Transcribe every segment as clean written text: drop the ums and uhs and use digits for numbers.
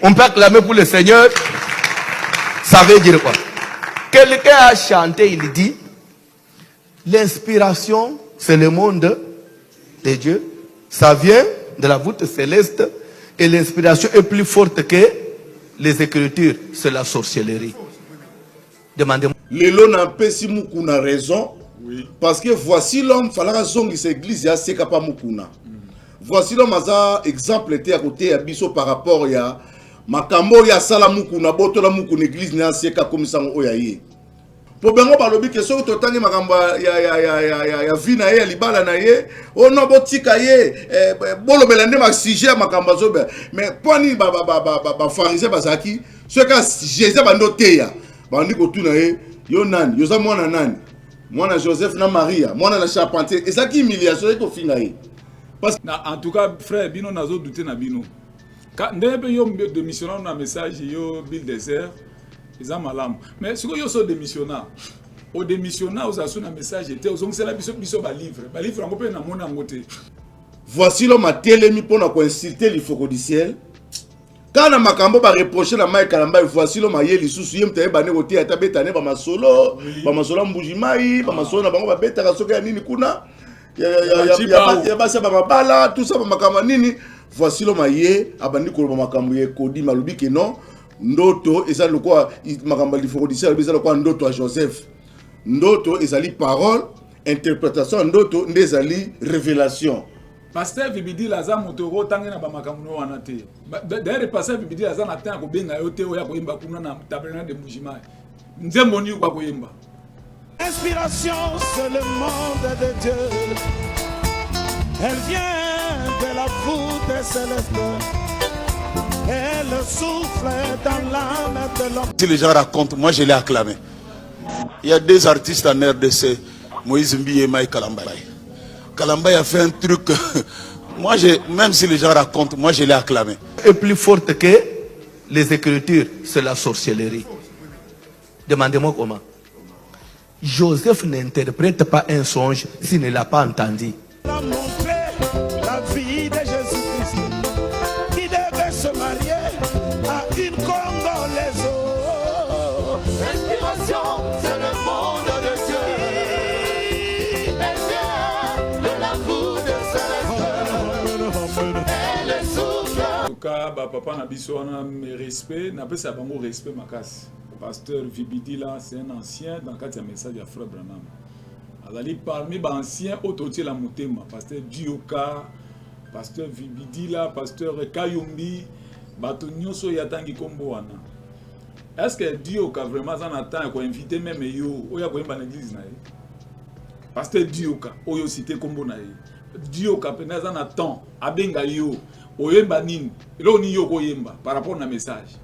On peut acclamer pour le Seigneur. Ça veut dire quoi? Quelqu'un a chanté, il dit, l'inspiration, c'est le monde de Dieu. Ça vient de la voûte céleste. Et l'inspiration est plus forte que les Écritures. C'est la sorcellerie. Demandez-moi. Lelo n'a pas si mukuna raison. Oui. Parce que voici l'homme, il fallait que cette église ya seka pa mukuna. Voici l'homme a exemple était à côté à biso par rapport ya makambo ya sala mukuna boto la mukuna église na seka comme ça oyaye. Pour bengo balobi que so to tangi makambo ya vina ye libala na ye ono botika ye bolo belande ma sujet makambo zo mais poni ba pharisien bazaki ce que Jésus bando teya bandi ko tuna ye yo nani yo za mwana nani mwana Joseph na Maria mwana na charpentier et ça qui humiliation est au final parce que en tout cas frère bino nazo douter na bino quand ndebe yo de missionnaire na message yo bill désert ils ont malam mais ce que yo so démissionnaire au démissionnaire aux asuna message était aux c'est la biso ba livre ngo pe na mona ngote. Voici l'homme a télémi pour na insulter les focaux du ciel. Quand on a reproché la maille Kalamba, voici l'homme a yé sous yem taye bané côté à tabetane ba masolo mbujimai ba masolo na bango ba beta kasoka nini kuna ya basa ba mabala tout ça ba makama nini. Voici l'homme a yé abandi ko ba makambo ye kodi malubi ke non ndoto eza lokwa makamba li foko disa eza lokwa ndoto a Joseph. Ndoto ezali parole, interprétation ndoto ndezali révélation. Pasteur Vibidi Laza Motoro tangena ba makambo wana te. D'ailleurs pasteur Vibidi Laza na tanga ko benga yo te oya ko yimba kuna na tabernacle de Mujima. Nzembo ni kwa ko yimba. Inspiration c'est le monde de Dieu. Elle vient de la voûte céleste. Elle souffle dans l'âme de l'homme. Si les gens racontent, moi je l'ai acclamé. Il y a deux artistes en RDC, Moïse Mbi et Mike Kalamba. Kalamba a fait un truc, même si les gens racontent, moi je l'ai acclamé. Est plus forte que les Écritures, c'est la sorcellerie. Demandez-moi comment. Joseph n'interprète pas un songe s'il ne l'a pas entendu. La vie de Jésus-Christ qui devait se marier à une Congolaise. L'inspiration, c'est le monde de Dieu. Elle vient de la voûte céleste. Elle souffle. En tout cas, papa na biso wana respect, na pesa bango respect makasi. Pasteur Vibidi là, c'est un ancien dans le message de Frère Branham. Azali parmi les anciens autotiers la motema, pasteur Dioka, pasteur Vibidi là, pasteur Kayumbi, bato nyoso yatangi kombo wana. Est-ce que Dioka vraiment en attend qu'on invite même yo oya ko yemba na église na ye? Pasteur Dioka oyo cité kombo na ye. Dioka penza en attend abenga yo oyemba nini? Lo ni yo ko yemba par rapport na message.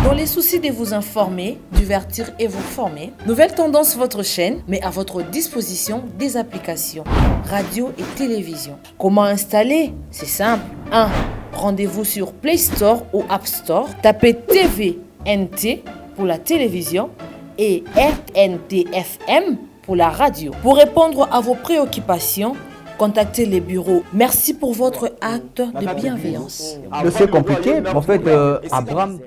Dans les soucis de vous informer, divertir et vous former, Nouvelle Tendance votre chaîne met à votre disposition des applications, radio et télévision. Comment installer? C'est simple. 1. Rendez-vous sur Play Store ou App Store. Tapez TVNT pour la télévision et RNTFM pour la radio. Pour répondre à vos préoccupations, contactez les bureaux. Merci pour votre acte de bienveillance. C'est compliqué, mais en fait, Abraham...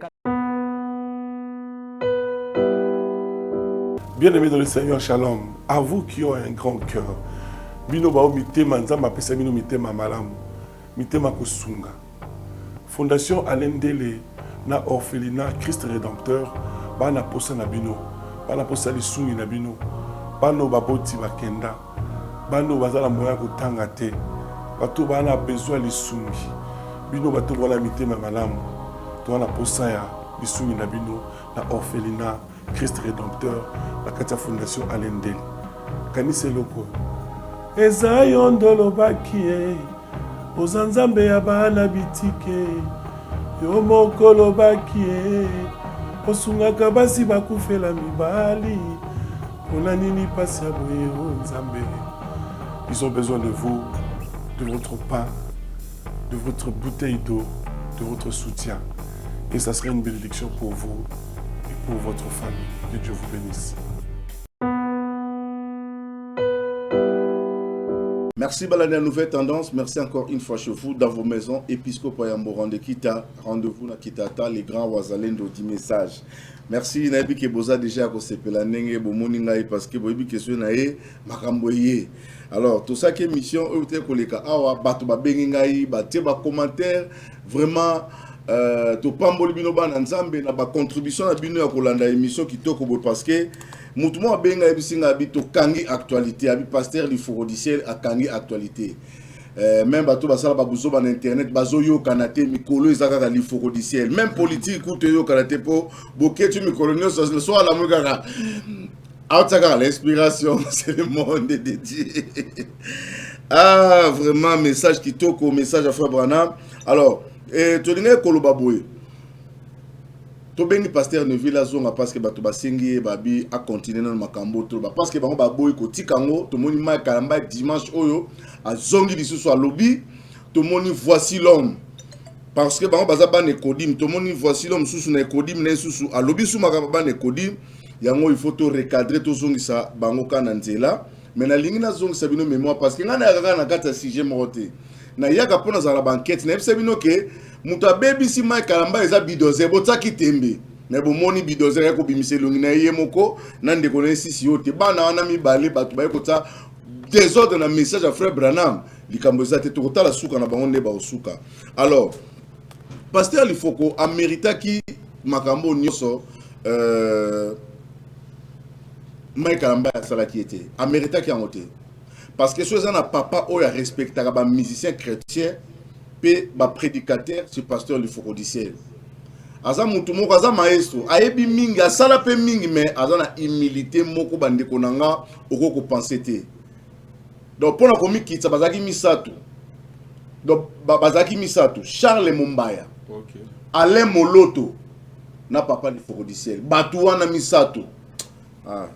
Bien-aimés dans le Seigneur, shalom. À vous qui ont un grand cœur. Bino bao mitema nzamba pesa bino mitema malamu. Mitema kosunga. Fondation Alain Dele na orphelinat Christ Rédempteur bana posa na bino. Bana posa lisungi na bino. Bano baboti bakenda. Bano bazala moya kotanga te. Bato bana besoin lisungi. Bino bato wala mitema malamu. To wana posa ya lisungi na bino na orphelinat Christ Rédempteur, la Katia Fondation Alain Dele. Kanise loko. Eza yondolo bakie, ozanzambe ya bana bitike, yo mokolo bakie, osungaka basi bakufela mibali, pona nini pasi ya boye o nzambe. Ils ont besoin de vous, de votre pain, de votre bouteille d'eau, de votre soutien. Et ça serait une bénédiction pour vous. Pour votre famille. Que Dieu vous bénisse. Merci Balania Nouvelle Tendance. Merci encore une fois chez vous dans vos maisons. Épiscope Yamborande Kita. Rendez-vous dans Kitata, les grands Wazalendo du message. Merci Nabi Keboza déjà à Kosepela Nenge Bomoningaï parce que Boibi question nae Makamboye. Alors tout ça qui est mission eux koleka awa bato ba bengingaï ba tie ba commentaire vraiment to pamboli bino ba nzambe na ba contribution na bino ya kolanda émission kitoko parce que mutumo abenga bisinga bito kangi actualité abi pasteur du forodiciel a kangi actualité. Même bato basala babuzo ba internet bazo yo kanate mikolo ezaka ka liforodiciel même politique ou te yo kanate po boketu mikolonio so ala mugara outaka l'inspiration c'est le monde dédié. Ah vraiment message kitoko message à frère Branham. Alors to dinga koloba boy to bengi pasteur Neville azonga parce que bato basengi babi a continuer dans makambo to parce que bango baboy ko tikango to moni ma kalamba dimanche oyo azongi lisusu a lobby to moni voici l'homme parce que bango baza ba nekodim to moni voici l'homme susu na nekodim na susu a lobby su makaba ba nekodim yango il faut to recadrer to zongi sa bango kana nzela mais na lingi na zongi sa bino mémoire parce que ngana ya na kata sujet moté na yaka pona za la banquette na ebisa bino ke muta baby si mai kalamba eza bidoze botaki tembe na bomoni bidoze ya ko bimise longi na yemoko na ndeko na sisi yote bana wana mibale batu ba ekota désordre na message à frère Branham likambo eza te to la suka na bango nde ba osuka. Alors pasteur Lifoko a mérita ki makambo nyoso mai kalamba ya sala ki était a mérita ki angote parce que ceux na papa o ya respectaka ba musicien chrétien pe ba prédicateur ce pasteur Lifoko diciel aza mutu moko aza maestro ayebi mingi asala pe mingi mais aza na humilité moko bandeko nanga okoko penser te donc pona komi kitsa bazaki misato donc bazaki misato Charles Mumbaya OK Alain Moloto na papa Lifoko diciel batu wana misato ah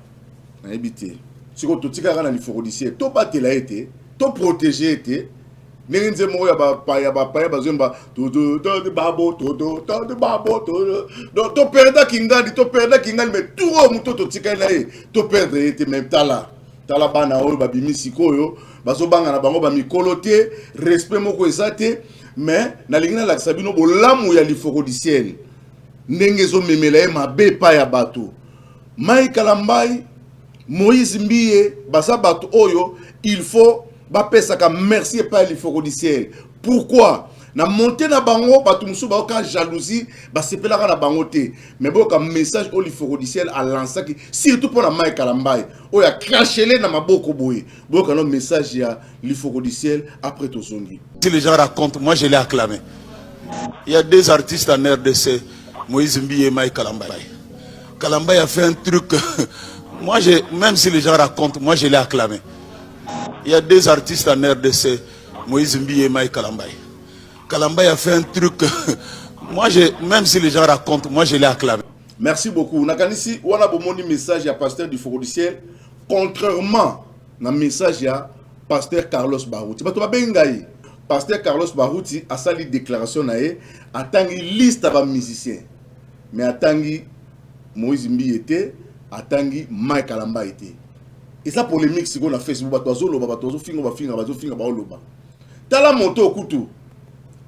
na ebité siko to tika na Lifoko diciel to batela été to protéger été nenze mo ya ba bazemba to de babo to de babo to perda kingadi mais tout muto to tika na e to perdre été même tala bana o babimi sikoyo bazo banga na bango ba mikolo te respect moko ezate mais na lingina la sabino bolamu ya Lifoko diciel ndenge zo memela e mabe pa ya bato mai kalambai Moïse Mbiye basa bato oyo il faut ba pesa ka merci pas Lifoko diciel. Pourquoi na monter na bango bato musu ba ka jalousie ba sepela na bango te mais boka message au Lifoko diciel à lancer qui surtout pour na mai kalambai oya crachele na maboko boye boka no message ya Lifoko diciel après to zongi. Si les gens racontent, moi je l'ai acclamé. Il y a deux artistes en RDC, Moïse Mbiye et Mike Kalambay. Kalambay a fait un truc moi, même si les gens racontent, moi je l'ai acclamé. Il y a deux artistes en RDC, Moïse Mbiye et Mike Kalambay. Kalambay a fait un truc moi, même si les gens racontent, moi je l'ai acclamé. Merci beaucoup. Nakanisi, on a beau message à pasteur du Lifoko diciel, contrairement à message à pasteur Carlos Barouti. Pasteur Carlos Barouti a sali déclaration a tangi liste de musiciens. Mais a tangi Moïse Mbiye était atangi Mike Kalamba était. Et ça polémique si on a Facebook batozo loba batozo finga ba loba. Tala moto okutu.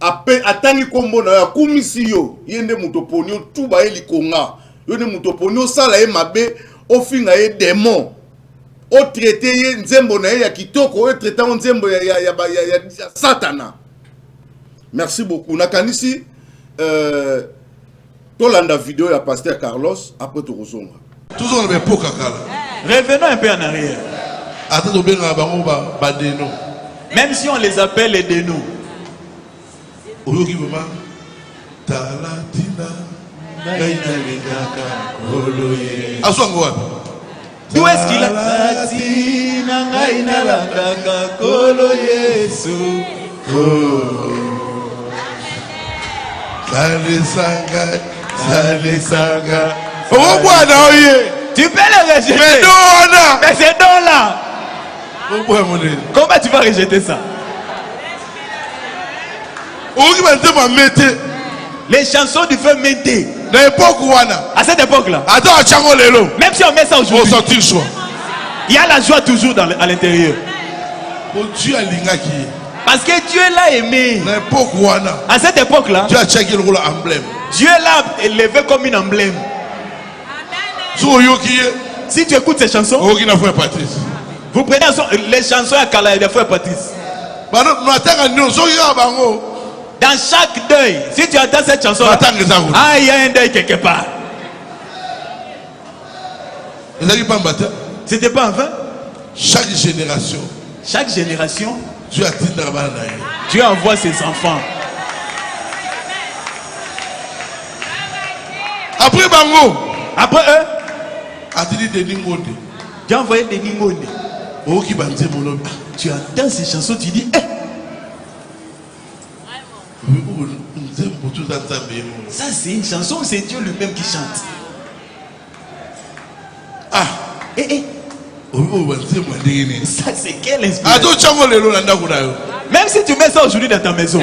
Atangi kombo na ya kumisi yo yende mutoponyo tu ba eli konga. Yende mutoponyo sala e mabe o finga e démon. O traité ye nzembo na ya kitoko o traité nzembo ya satana. Merci beaucoup. Nakanisi tolanda vidéo ya pasteur Carlos après to rozonga. Toujours le pot kakala. Revenons un peu en arrière. Même si on les appelle les dénous. D'où est-ce qu'il a... Tu peux le rejeter. Mais c'est donc là. Comment tu vas rejeter ça? Les chansons du feu Mété. À cette époque-là. Même si on met ça aujourd'hui, il y a la joie toujours à l'intérieur. Dieu a l'ingaki. Parce que Dieu l'a aimé. À cette époque-là, Dieu a checké le rôle emblème. Dieu l'a élevé comme une emblème. Si tu écoutes ces chansons, vous prenez les chansons à Kala et des frères Patrice. Dans chaque deuil, si tu entends cette chanson, il y a un deuil quelque part. C'était pas en vain. Chaque génération, Dieu envoie ses enfants. Après eux, Dieu a envoyé des Ningonde. Tu entends ces chansons, tu dis, ça c'est une chanson, c'est Dieu lui-même qui chante. Ça c'est quelle inspiration. Même si tu mets ça aujourd'hui dans ta maison,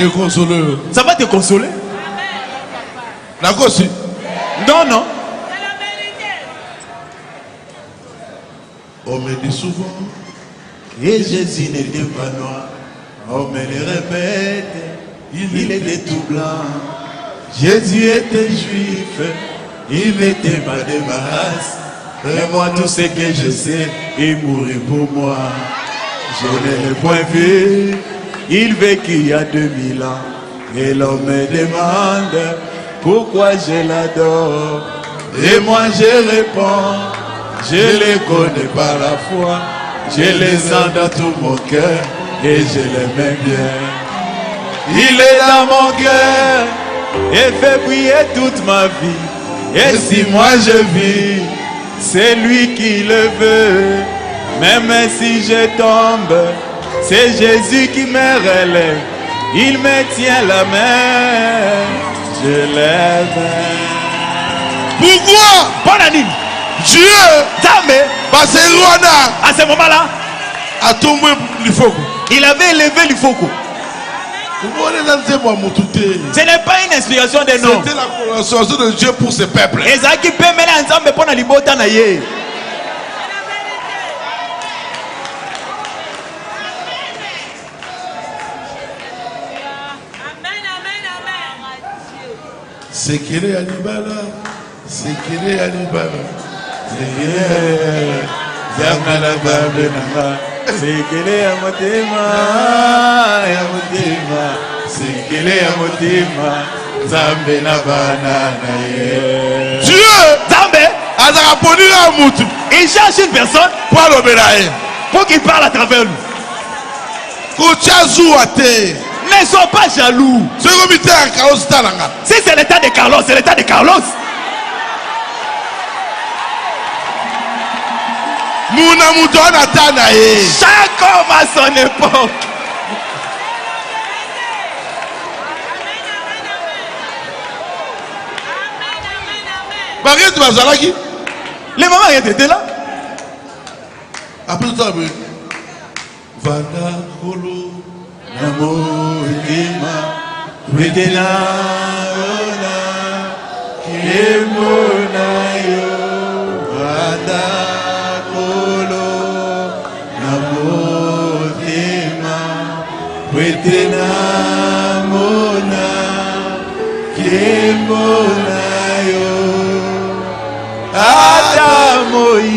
ça va te consoler. Non. On me dit souvent, et Jésus n'était pas noir. On me le répète, il était tout blanc. Jésus était juif, il n'était pas de ma race. Et moi tout ce que je sais, il mourit pour moi. Je ne l'ai point vu, il vécut il y a 2000 ans. Et l'homme me demande pourquoi je l'adore. Et moi je réponds, je les connais par la foi. Je les sens dans tout mon cœur et je l'aime bien. Il est dans mon cœur et fait briller toute ma vie. Et si moi je vis, c'est lui qui le veut. Même si je tombe, c'est Jésus qui me relève. Il me tient la main, je l'aime. Pourquoi? Bonne année. Dieu, à ce moment-là, il avait élevé l'Ifoko. Ce n'est pas une inspiration des noms. C'était la consolation de Dieu pour ce peuple. Sekere Alibala, Sekere Alibala, Zamala Babena, Sekele Amotema, Amotema, Sekele Amotema, Zambena Banana. Dieu, Zambe, il cherche une personne pour qu'il parle à travers lui. Ne sois pas jaloux. Si c'est l'état de Carlos, c'est l'état de Carlos. Chaque homme à son époque. Les mamans étaient là. Après tout ça, Vanda Holo Namoima Vedena Ona Kimona Yo Vanda Holo Namoima Vedena Mona Kimona Yo Adamoini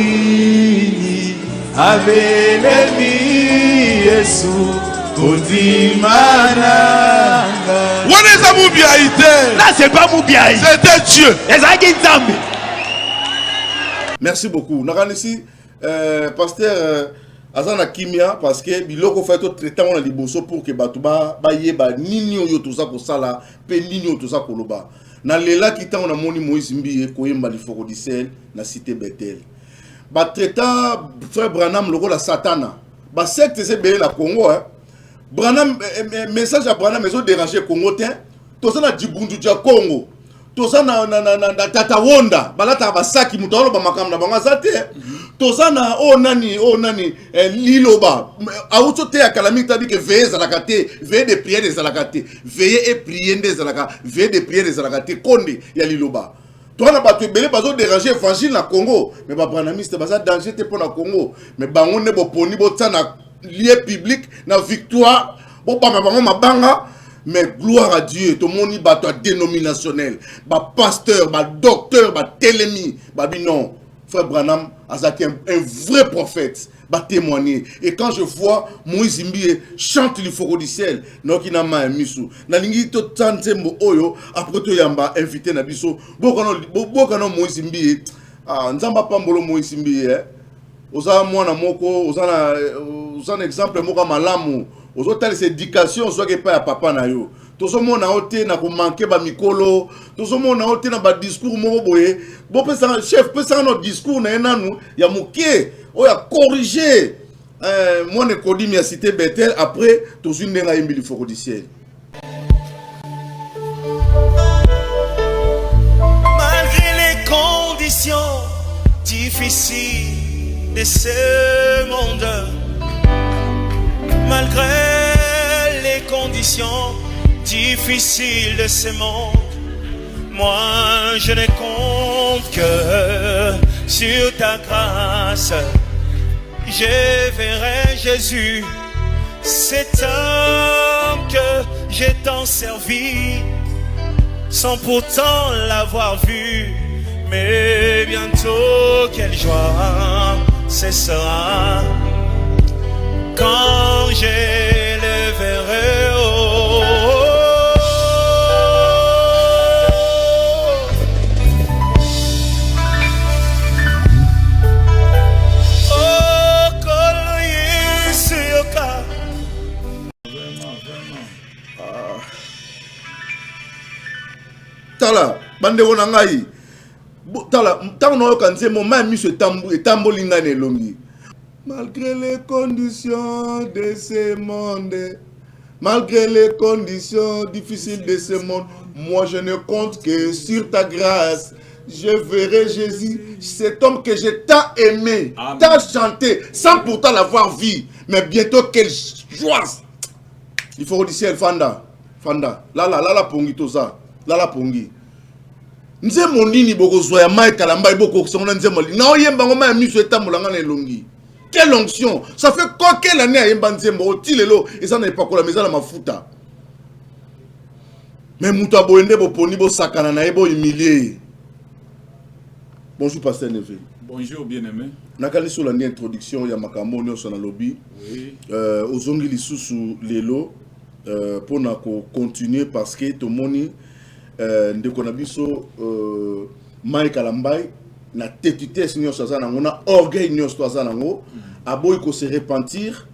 Avelemi Yesu Là c'est pas Moubiaï, c'était Dieu. Merci beaucoup. Naranisi, pasteur Azana Kimia, parce que biloko fait tout traitement on a liboso pour que Batouba Bayeba Nino Yotosa Kosala, Pe Nino Yotosa Koloba. Na lela kita on a moni Moïse Mbi Koyemba Lifoko Dissel, na cité Bethel. Ba traita frère Branham le rôle à Satana. Ba secte c'est belé la Congo hein. Branham message à Branham mais déranger Congo tiens. Toza na Djibundu dia Congo. Toza na Tata Wonda, balata basaki mutolo ba makam na banga zate. Toza na nani Liloba. Auto te akalamita dit que veillez à la kate, veillez de prier des alakate, veillez et prier des alakate, veillez de prier des alakate konde ya Liloba. Toi na ba te belé bazo déranger évangile na Congo, mais ba branamiste baza danger te pour na Congo, mais bango ne bo poni bo tsana lieu public, na victoire, bon, mabanga, mais gloire à Dieu, tout le monde est dénominationnel, pasteur, docteur, télémi, non, frère Branham, Azaki un vrai prophète, témoigner. Et quand je vois Moïse Mbie chante l'ifoko du ciel, donc il n'a pas mis na lingi to tante mo oyo après to yamba invité na biso bokano Moïse Mbie nzamba pambolo Moïse Mbie oza mwana moko oza na exemple moko malamu ozo tali cette éducation soit que pas ya papa na yo tozo mona ote na ko manquer ba mikolo tozo mona ote na ba discours moko boye bo pesa chef pesa notre discours na enanu ya mokie on a corrigé mon école m'a cité Bethel après tout une nena yembi l'ifoko du ciel. Malgré les conditions difficiles de ce monde, malgré les conditions difficiles de ce monde, moi je ne compte que sur ta grâce. Je verrai Jésus, cet homme que j'ai tant servi, sans pourtant l'avoir vu. Mais bientôt, quelle joie ce sera quand je le verrai. Tala, bande wonangai. Tala, tant no kanse mo ma mi se tambo lingane longi. Malgré les conditions de ce monde, malgré les conditions difficiles de ce monde, moi je ne compte que sur ta grâce. Je verrai Jésus, cet homme que j'ai tant aimé, tant chanté, sans pourtant l'avoir vu. Mais bientôt, quelle joie! Il faut dire ciel, Fanda. Là, pongi, tout ça. Là, pongi. Nze monini boko zoya mai kalamba boko songona nze moli. Na oyemba ngoma ya miso etambolanga na elongi. Quelle onction! Ça fait quoi quelle année à yemba nzembo otilelo et ça n'est pas quoi la maison la mafuta. Mais muta boende bo poni bo sakana na ebo humilié. Bonjour pasteur Neve. Bonjour bien-aimé. Nakali sur la introduction ya makambo nyonso na lobby. Oui. Ozongi lisusu lelo pour na ko continuer parce que to moni ndeko na biso Mike Kalambai na tetitesse nyonso azana ngona orgueil nyonso azana ngo aboyi ko se repentir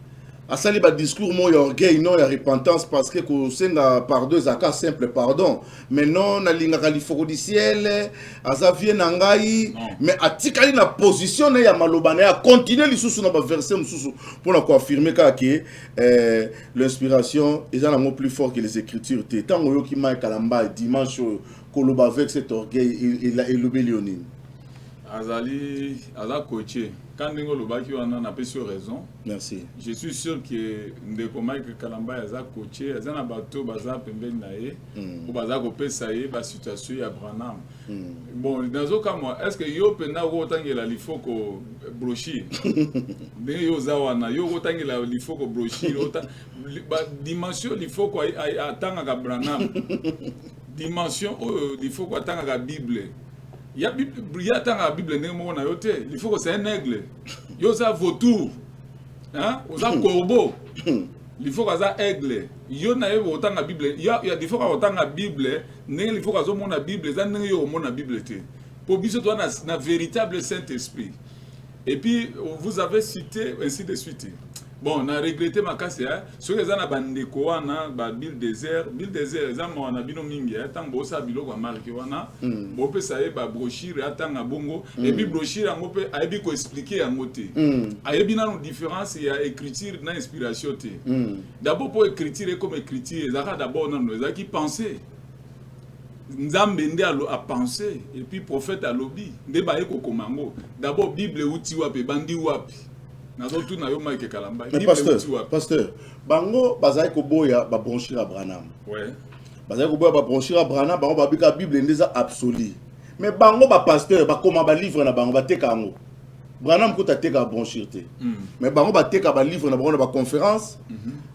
asali ba discours mo ya orgueil non ya repentance parce que ko senga pardon zaka simple pardon mais non na linga kalifoko du ciel azavie na ngai mais atikali na position na ya malobana ya continuer lisusu na ba verset mususu pour na ko affirmer ka que l'inspiration est dans mot plus fort que les écritures tant yo ki Mike Kalambai dimanche koloba avec cet orgueil et l'obélionin Azali coaché. Quand Ningo Lobaki a raison. Merci. Je suis sûr que Ndeko Mike Kalambai a coaché. Il y a un bateau qui a fait la situation à Branham. Bon, dans ce cas, est-ce que yo pena wotangela lifoko brochir? Ne yo zawana yo wotangela lifoko brochir dimension lifoko atanga ka Branham. Dimension lifoko atanga ka Bible. Il y a la Bible, il faut que c'est un aigle. Il y a un vautour. Il y a un corbeau. Il faut que c'est un aigle. Il y a la Bible. Il y a des fois que la Bible, il faut que la Bible, la Bible. Pour que toi un véritable Saint-Esprit. Et puis, vous avez cité ainsi de suite. Bon, on a regretté ma casse. Ce que ça bande quoi na Bill désert, ça on a bino mingi. Tant bossa bilo kwa marque wana. Bon peut ça ba brochure atanga bongo. Et puis brochure on peut aibi ko expliquer en moté. Aibi na une différence il y a écriture na inspiration té. D'abord pour écriture comme écriture, ça d'abord non ça qui penser. Nzambe ndé a penser et puis prophète a lobby. Ndé ba eko komango. D'abord Bible outi wapi bandi wapi. Mais pasteur, bango bazai ko boya ba branchir à Branham. Ouais. Bazai ko boya ba branchir à Branham, bango ba bika Bible ndeza absolue. Mais bango ba pasteur ba koma ba livre na bango ba tekango. Branham ko tateka branchirte. Mais bango ba teka ba livre na bango na ba conférence.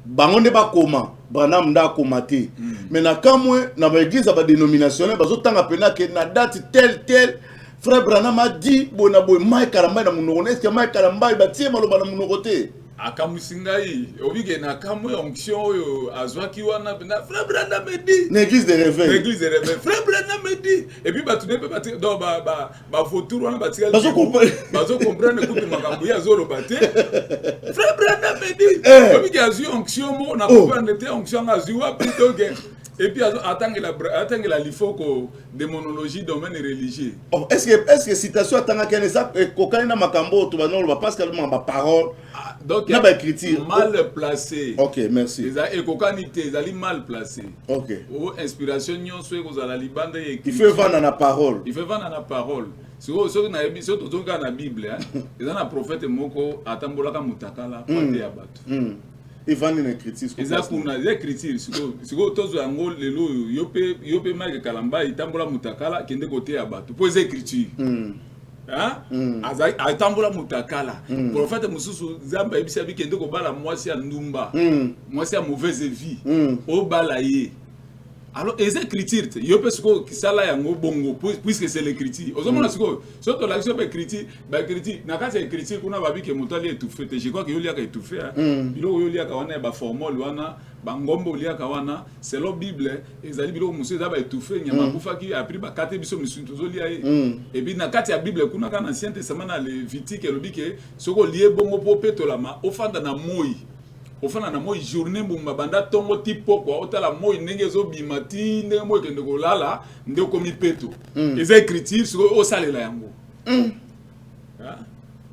Bango ne ba koma, Branham nda komate. Mais na kamwe na ba église ba dénominationnelle bazo tanga pena ke na date tel frère Branham a dit bona boy Mike Kalamba na munoko est-ce que Mike Kalamba ba tie maloba na munoko te. Akamusingai obige na kamwe onction oyo azwaki wana na frère Branham me dit l'église de réveil. L'église de réveil. Frère Branham me dit et puis ba tuné ba donc ba photo wana ba tika bazo comprendre kutu makambo ya zolo bate. Frère Branham me dit obige azu onction mo na comprendre te onction azu wa plutôt que et puis attendre la lifoko démonologie domaine religieux. Oh, est-ce que citation attanga ken ça kokani na makambo to banolo ba parce que ma parole donc na ba écriture mal placé. OK, merci. Et kokani te ezali mal placé. OK. O inspiration nyonso ekozala libanda et il fait vendre na parole. Il fait vendre na parole. So na ebiso to zonga na Bible hein. Ezana prophète moko atambolaka mutakala kwate ya bato. Evani na écriture. Ezakuna écriture siko tozo yango lelo yope Mike Kalamba itambola mutakala kende kote ya bato. Po écriture. Hein? Atambola mutakala. Prophète mususu zamba ebisa bi kende ko bala mwasi ya ndumba. Mwasi ya mauvaise vie. O balaye. Alors, les écritures, il y a que ça là est bongo puisque c'est l'écriture. Aux hommes, surtout l'action d'écriture, l'écriture, dans la écriture, on a vu que mon talent est étouffé. Je crois que il y a étouffé. Il y a une formule, bangombo liya kawana, c'est la Bible. Les ali bilo monsieur zaba étouffé. Il y a ma boufa qui a pris ba kate biso monsieur tozo liya. Et puis dans la Bible, kuna kana ancien testament na Lévitique, le bique, ce qu'on lié bongo popeto la ma, offanda na moi. Ofana na moi journée mbumba banda tongo tipo kwa otala moi ndenge zo bimati ndenge moi kende kolala ndeko komi peto les écritures sur o salela yango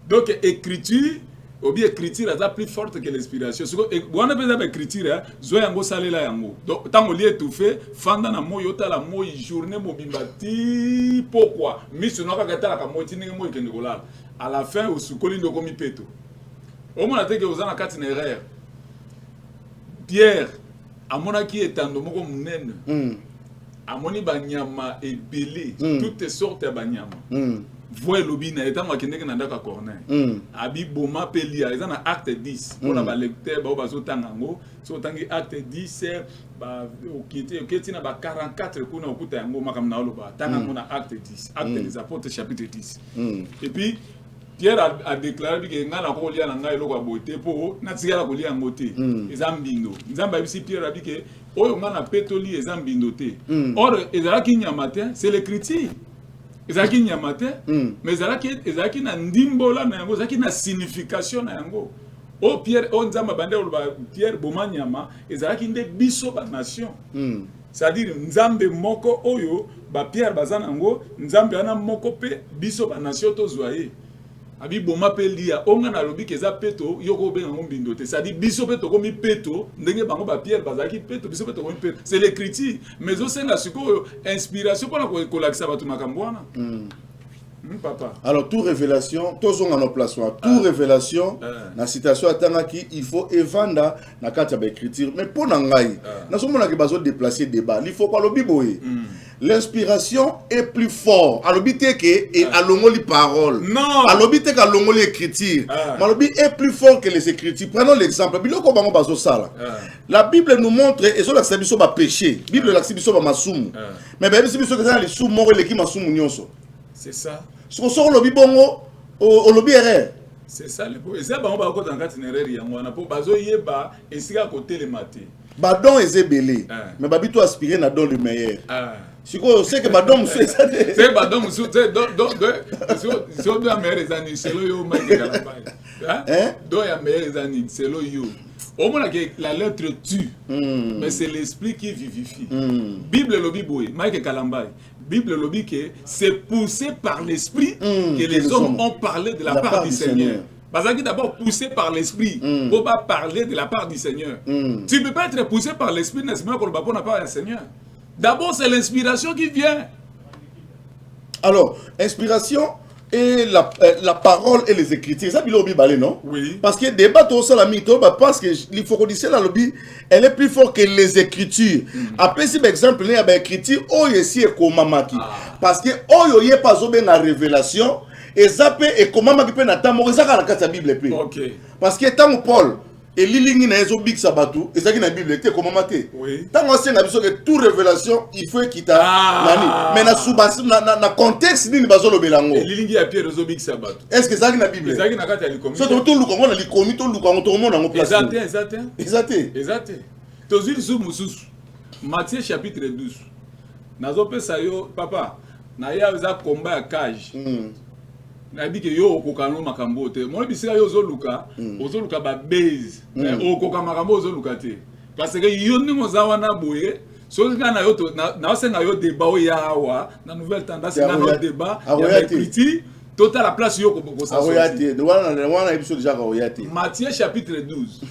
donc écriture ou bien écriture est plus forte que l'inspiration sur on a besoin d'écriture zo yango salela yango donc tango li étouffé fanda na moi otala moi journée mbimati pourquoi miso no kakatala ka moi ndenge moi kende kolala à la fin au sukoli ndeko komi peto au moins ateke ozana kati na erreur. Pierre, amonaki etando moko munene. Amoni banyama ebele, toutes sortes de banyama. Voye lobi na etango akendeke na ndaka Corneille. Abi boma pelia, eza na acte 10. Pona ba lecteur ba bazo tangango, so tangi acte 10 ba okiti na ba 44 kuna okuta yango makamna oloba. Tangango na acte 10, acte des apôtres chapitre 10. Et puis Pierre a déclaré que ngana ko lia na ngai loko abote po na tigala ko lia ngote ezambindo nzamba bisi Pierre a dit que oyo ngana petoli ezambindo te or ezalaki nyamate c'est l'écriture ezalaki nyamate mais ezalaki na ndimbola na yango ezalaki na signification na yango o Pierre on nzamba bande Pierre bomanyama ezalaki nde biso ba nation c'est-à-dire nzambe moko oyo ba Pierre bazanango nzambe ana moko pe biso ba nation to zoye abi boma pelia onga na lobi keza peto yoko benga ngombindo te ça dit biso peto komi peto ndenge bango ba Pierre bazaki peto biso peto komi peto c'est l'écriture mais aussi la siko inspiration pour la kolakisa batu makambwana papa alors toute révélation tous ont en place toute révélation na citation atangaki il faut evanda na kati ya écriture mais pour nangai na somona ke bazo déplacer débat il faut pas lobi boye. L'inspiration est plus fort. Alobite que et alongoli parole. Non. Alobite que alongoli écriture. Malobi est plus fort que les écritures. Prenons l'exemple. Biloko bango bazo sala. La Bible nous montre et sur la sabiso ba péché. Bible la sabiso ba masumu. Mais ba sabiso que ça les sous moro les qui masumu nyonso. C'est ça. Ce qu'on sort lobi bongo au lobi erreur. C'est ça le et ça bango ba ko tanga itinéraire yango na po bazo yeba esika côté le matin. Ba don ezebele. Mais ba bito aspirer na don le meilleur. Si vous savez que madame c'est ça. C'est madame c'est donc la meilleure année c'est le yo Mike Kalamba. Hein? Donc la meilleure année c'est le yo. Au moins que la lettre tue. Mais c'est l'esprit qui vivifie. Bible lobi boy Mike Kalamba. Bible lobi que c'est poussé par l'esprit que les hommes ont parlé de la part du Seigneur. Parce que d'abord poussé par l'esprit pour pas parler de la part du Seigneur. Tu ne peux pas être poussé par l'esprit n'est-ce pas qu'on n'a pas du Seigneur. D'abord, c'est l'inspiration qui vient. Alors, inspiration et la parole et les écritures. Ça, il y a non? Oui. Parce que débat tout ça, parce que il faut qu'on dise la lobby, elle est plus forte que les écritures. Après, si par exemple, il y a une écriture, oh, ici, est comme Mamaki. Parce que, oh, il n'y a pas de révélation. Et ça peut et comment ma peut n'attendre moi ça dans la Bible plus. OK. Parce que tant Paul et lilingi na ezo big sabatu et ça qui na Bible était comment maté. Oui. Tant on sait na biso que toute révélation il faut qu'il t'a nani. Mais na subas na contexte ni bazolo belango. Et lilingi a Pierre ezo big sabatu. Est-ce que ça qui na Bible? Ça qui na kati ali komi. So to lu kongo na li komi to lu kongo to monde na place. Exact. Tozili sous mususu. Matthieu chapitre 12. Nazo pesa yo papa. Na ya za combat ya cage. Na dit que yo okokano makambo te. Moi bisika yo ozoluka ba base. Okoka makambo ozoluka te. Parce que yo ndingo za wana boye. So nga na yo to na senga yo débat o yawa na nouvelle tendance na no débat ya critique total la place yo ko ça sortir. De wana episode déjà oyati. Matthieu chapitre 12.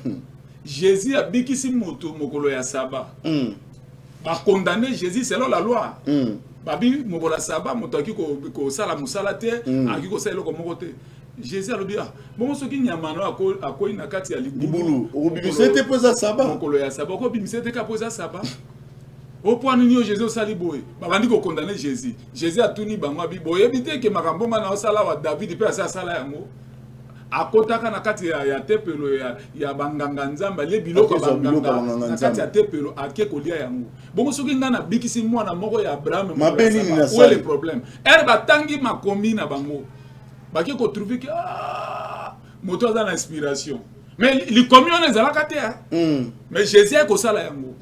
Jésus a bikisi moto mokolo ya saba. Ba condamner Jésus selon la loi. Babi mokola saba moto aki ko sala musala te aki ko sala ko moko te. Jésus a lobi ah bon soki nyamano ako ina kati ya libulu. Obibisete poza saba. Mokolo ya saba ko bibisete ka poza saba. Au point où Jésus sali boy. Babandi ko condamner Jésus. Jésus a tuni bango bi boy ebite ke makambo na osala wa David pe sala yango. Akotaka na kati ya tepelo ya banganga nzamba le biloko banganga na kati ya tepelo ake kolia yango bongo soki ngana bikisi mwana moko ya Abraham mabeni ni na ça le problème batangi makomi na bango baki ko trouver que moto za na inspiration mais li komi on ezala kate mais Jésus ko sala yango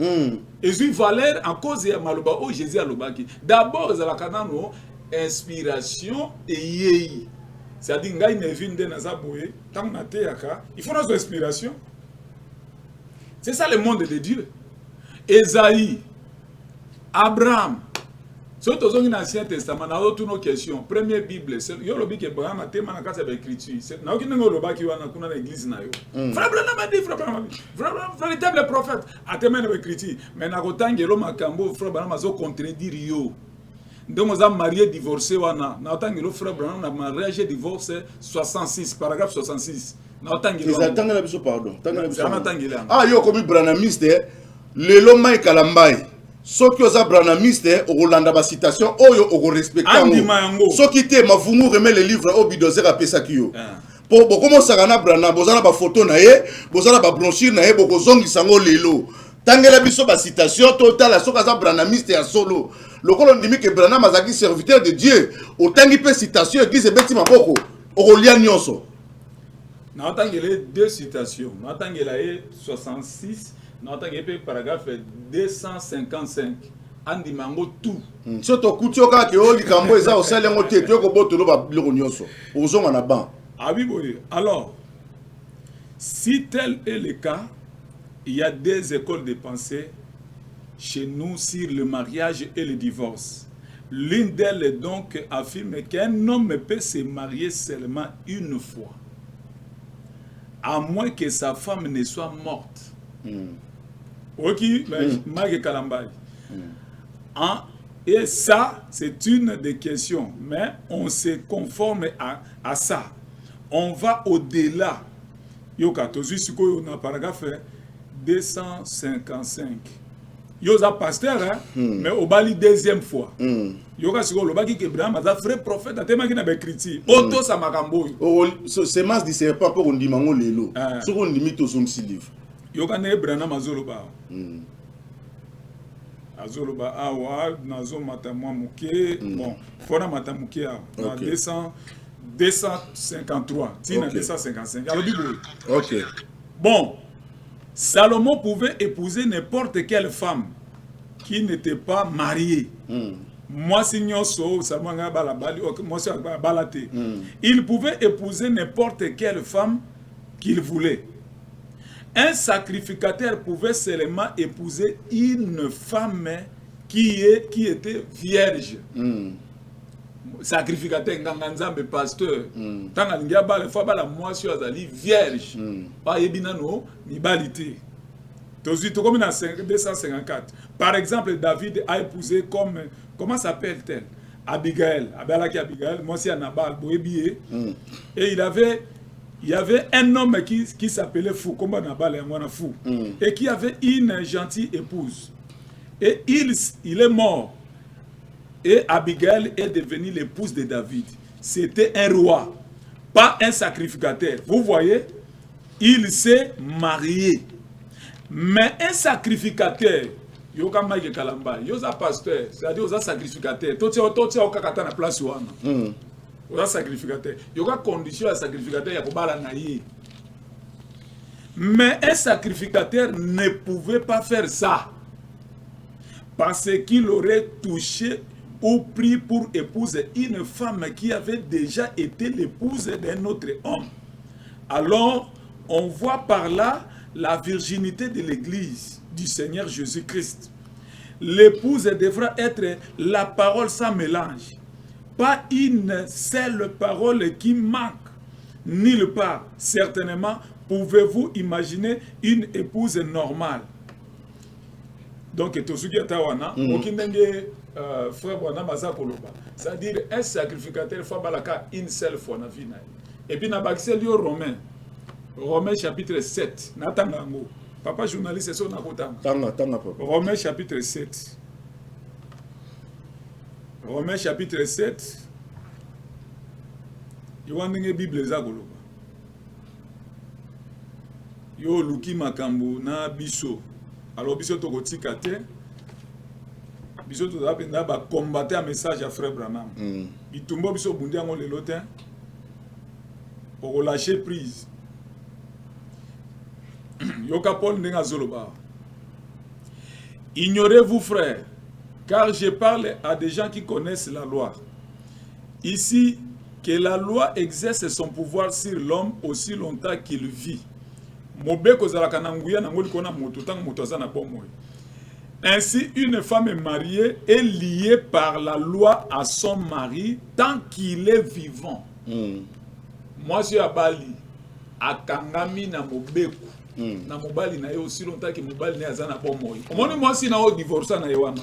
Jésus valeur en cause ya maloba o Jésus alobaki d'abord ezala kanano inspiration et yei. C'est-à-dire ngai ne vinde na zaboye tant na teyaka il faut notre inspiration. C'est ça le monde de Dieu. Esaïe, Abraham. Surtout dans l'Ancien Testament, on a toutes nos questions. Première Bible, c'est yo lobi que Abraham a tellement na kasa écriture. C'est na okina ngo loba ki wana kuna na église na yo. Frère Branham a dit véritable prophète a tellement écriture. Mais na kotangelo makambo frère Branham azo contredire yo. Donc, on a marié, divorcé, on a le frère Branham, on a marié, divorcé, 66, paragraphe 66. Pardon. Ah, yo, comme Branhamiste, le loma et kalambai. Ceux qui ont Branhamiste, au Rolanda, ma citation, au respect. Ceux qui étaient, ma vous remet les livres au bidozer à Pesakio. Pour comment ça gana Branham, vous avez une photo, vous avez une blanchir, vous avez une zongi sango lelo. Tangela biso ba citation totale à sokaza Branhamiste et solo. Le colon dit que Branham azaki serviteur de Dieu. Autant qu'il peut citation église beti maboko. Orolia nyonso. Na otangele deux citations. Na otangela 66, na otangele paragraphe 255. Andi mango tout. Soto kutioka ke o likambo eza o salengo te to ko botolo ba biloko nyonso. Ozonga na ban. Ah oui boye. Alors si tel est le cas, il y a des écoles de pensée chez nous sur le mariage et le divorce. L'une d'elles donc affirme qu'un homme peut se marier seulement une fois, à moins que sa femme ne soit morte. Ok, Mague Kalambay. Et ça, c'est une des questions, mais on se conforme à ça. On va au-delà. Yoka, tozu siko na paragraphe 255. Yoza pasteur, hein, mais au bali deuxième fois. Yoka siko le baki Abraham a vrai prophète, a tellement qui n'a pas écrit. Auto sa makambo. C'est mas dit c'est pas pour on dit mango lelo. Ce qu'on limite tous son livre. Yoka ne Abraham azoloba. Azoloba awa nazo matamwa muke. Bon, fona matamuke a. 253. Tina 255. Alors OK. Bon. Salomon pouvait épouser n'importe quelle femme qui n'était pas mariée. Moi, il pouvait épouser n'importe quelle femme qu'il voulait. Un sacrificateur pouvait seulement épouser une femme qui était vierge. Sacrificateur, nganganzambe pasteur. Tant que les fois la moisson azali vierge. Pas ebinano ni balité. Tozi to comme dans 254. Par exemple, David a épousé comment s'appelle-t-elle? Abigail. Abigail, moi c'est Nabal boebié. Et il y avait un homme qui s'appelait Fou, comme Nabal et moi Fou, et qui avait une gentille épouse. Et il est mort. Et Abigail est devenue l'épouse de David. c'était un roi, pas un sacrificateur. Vous voyez, il s'est marié. Mais un sacrificateur, yo ka maïke kalamba, yo za pasteur, c'est-à-dire yo za sacrificateur. Toti au kakata na place wana. Yo za sacrificateur. Yo ka condition ya sacrificateur ya kobala na ye. Mais un sacrificateur ne pouvait pas faire ça. Parce qu'il aurait touché ou pris pour épouse une femme qui avait déjà été l'épouse d'un autre homme. Alors, on voit par là la virginité de l'Église du Seigneur Jésus-Christ. L'épouse devra être la parole sans mélange. Pas une seule parole qui manque. Nulle part. Certainement, pouvez-vous imaginer une épouse normale? Donc, c'est-à-dire un sacrificateur, il faut une seule fois dans la vie. Et puis, dans le Romain, Romains chapitre 7. Papa journaliste, c'est ça. Romains chapitre 7. Romains chapitre 7. Il y a une Bible. Yo luki makambo na biso. Alors biso to kotika te. Biso to zapenda ba combattre un message à frère Branham. Bitumbo biso bundi ngo lelo te. Pour lâcher prise. Yoka Paul ndenga zoloba. Ignorez-vous frères, car je parle à des gens qui connaissent la loi. Ici, que la loi exerce son pouvoir sur l'homme aussi longtemps qu'il vit. Ainsi, une femme mariée est liée par la loi à son mari tant qu'il est vivant. Moi, je suis à Bali, à Kangami, na Mobeku. Na mobali na yo aussi longtemps que mobali na azana bon moi. Moi si na o divorce na yoana.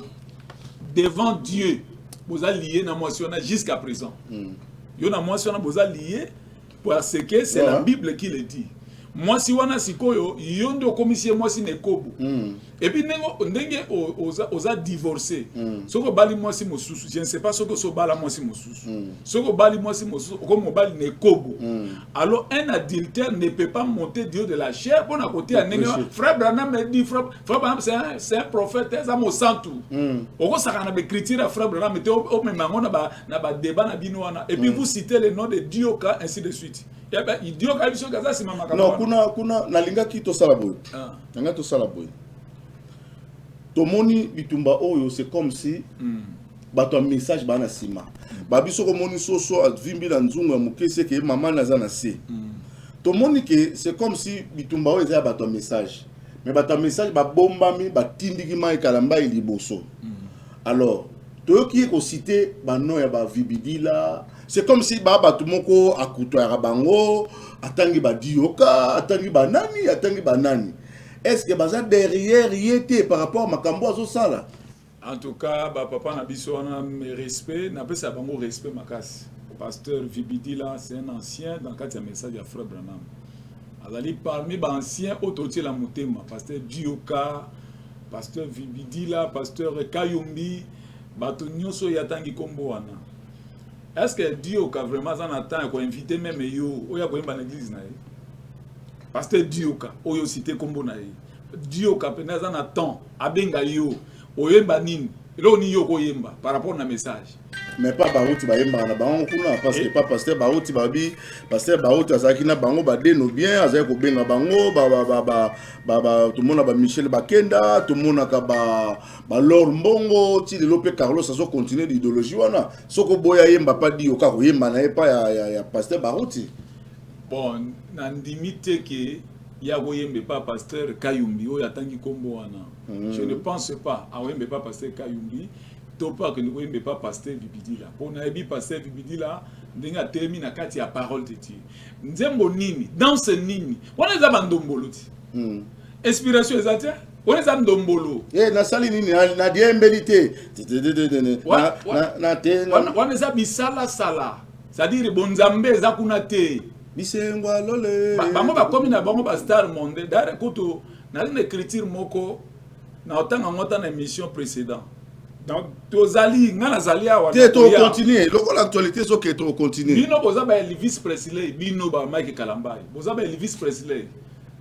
Devant Dieu, vous allez lier na moi si on a jusqu'à présent. Yo na moi si on a vous allez lier parce que c'est la Bible qui le dit. Moi si wana sikoyo yondo commission moi si nekobu. Et puis ndenge oza divorcé. Soko bali moi si mosusu, je ne sais pas soko so bala moi si mosusu. Soko bali moi si mosusu, comme bali nekobu. Alors un adultère ne peut pas monter du haut de la chair pour na côté à frère Branham me dit frère Branham c'est un prophète, c'est un santu. Oko sakana be critique frère Branham mais au même moment na ba débat na bino wana et puis vous citez le nom de Dioka ainsi de suite. Et ben Dioka biso kaza si mama non kuna nalinga ki to sala boy. Nanga to sala boy. Tomoni bitumba oyo c'est comme si bato message bana sima. Babiso ko moni soso avimbi na nzungu mukese ke mama naza na se. Tomoni ke c'est comme si bitumba oyo eza bato message. Mais bato message ba bombami ba tindiki mai kalamba iliboso. Alors, to ki ko citer ba no ya ba vibidila, c'est comme si ba bato moko akuto ya bango, atangi ba dioka, atangi ba nani. Est-ce que baza derrière y était par rapport à makambo azo sala? En tout cas, papa na biso na respect, na pesa bango respect makasi. Pasteur Vibidila, c'est un ancien dans le cadre du message de frère Branham. Azali parmi les anciens autour la motema, pasteur Dioka, pasteur Vibidila, pasteur Kayumbi, bato nyonso yatangi kombo wana. Est-ce que Dioka vraiment en attend ko inviter même yo oya ko yemba na église na ye? Pasteur Dioka oyo cité kombo na ye. Dioka peneza na temps abenga yo oyemba nini? Lo ni yo ko yemba par rapport na message. Mais pas baouti ba yemba na bango kuna parce que pas pasteur baouti babi pasteur baouti azaki na bango ba deno bien azaki ko benga bango ba tout le monde ba Michel Bakenda tout le monde ka ba Lord Mbongo ti le lope Carlos azo continuer l'idéologie wana soko boya yemba pas Dioka ko yemba na pas ya pasteur baouti. Bon na ndimite ke ya ko yembe pas pasteur Kayumbi o yatangi kombo wana. Je ne pense pas à yembe pas pasteur Kayumbi. Topa que nous ne pas pasteur Vibidila. Pour n'abi pasteur Vibidila, n'enga termine à kati à parole de Dieu. Nzembo nini, dans ce nini, on est à bandombolo. Inspiration exacte, on est à bandombolo. Eh, na sali nini, na diembelité. On est à bisala sala. C'est-à-dire bonzambe zakunate. Bisengwa lole. Bango ba comme na bango ba star monde. D'ailleurs, koto na une écriture moko na autant en émission précédente. Donc, tozali, ngana zali awa. Tu es trop continué. L'actualité, c'est que trop continué. Bino boza ba Elvis Presley, bino ba Mike Kalambai. Boza ba Elvis Presley.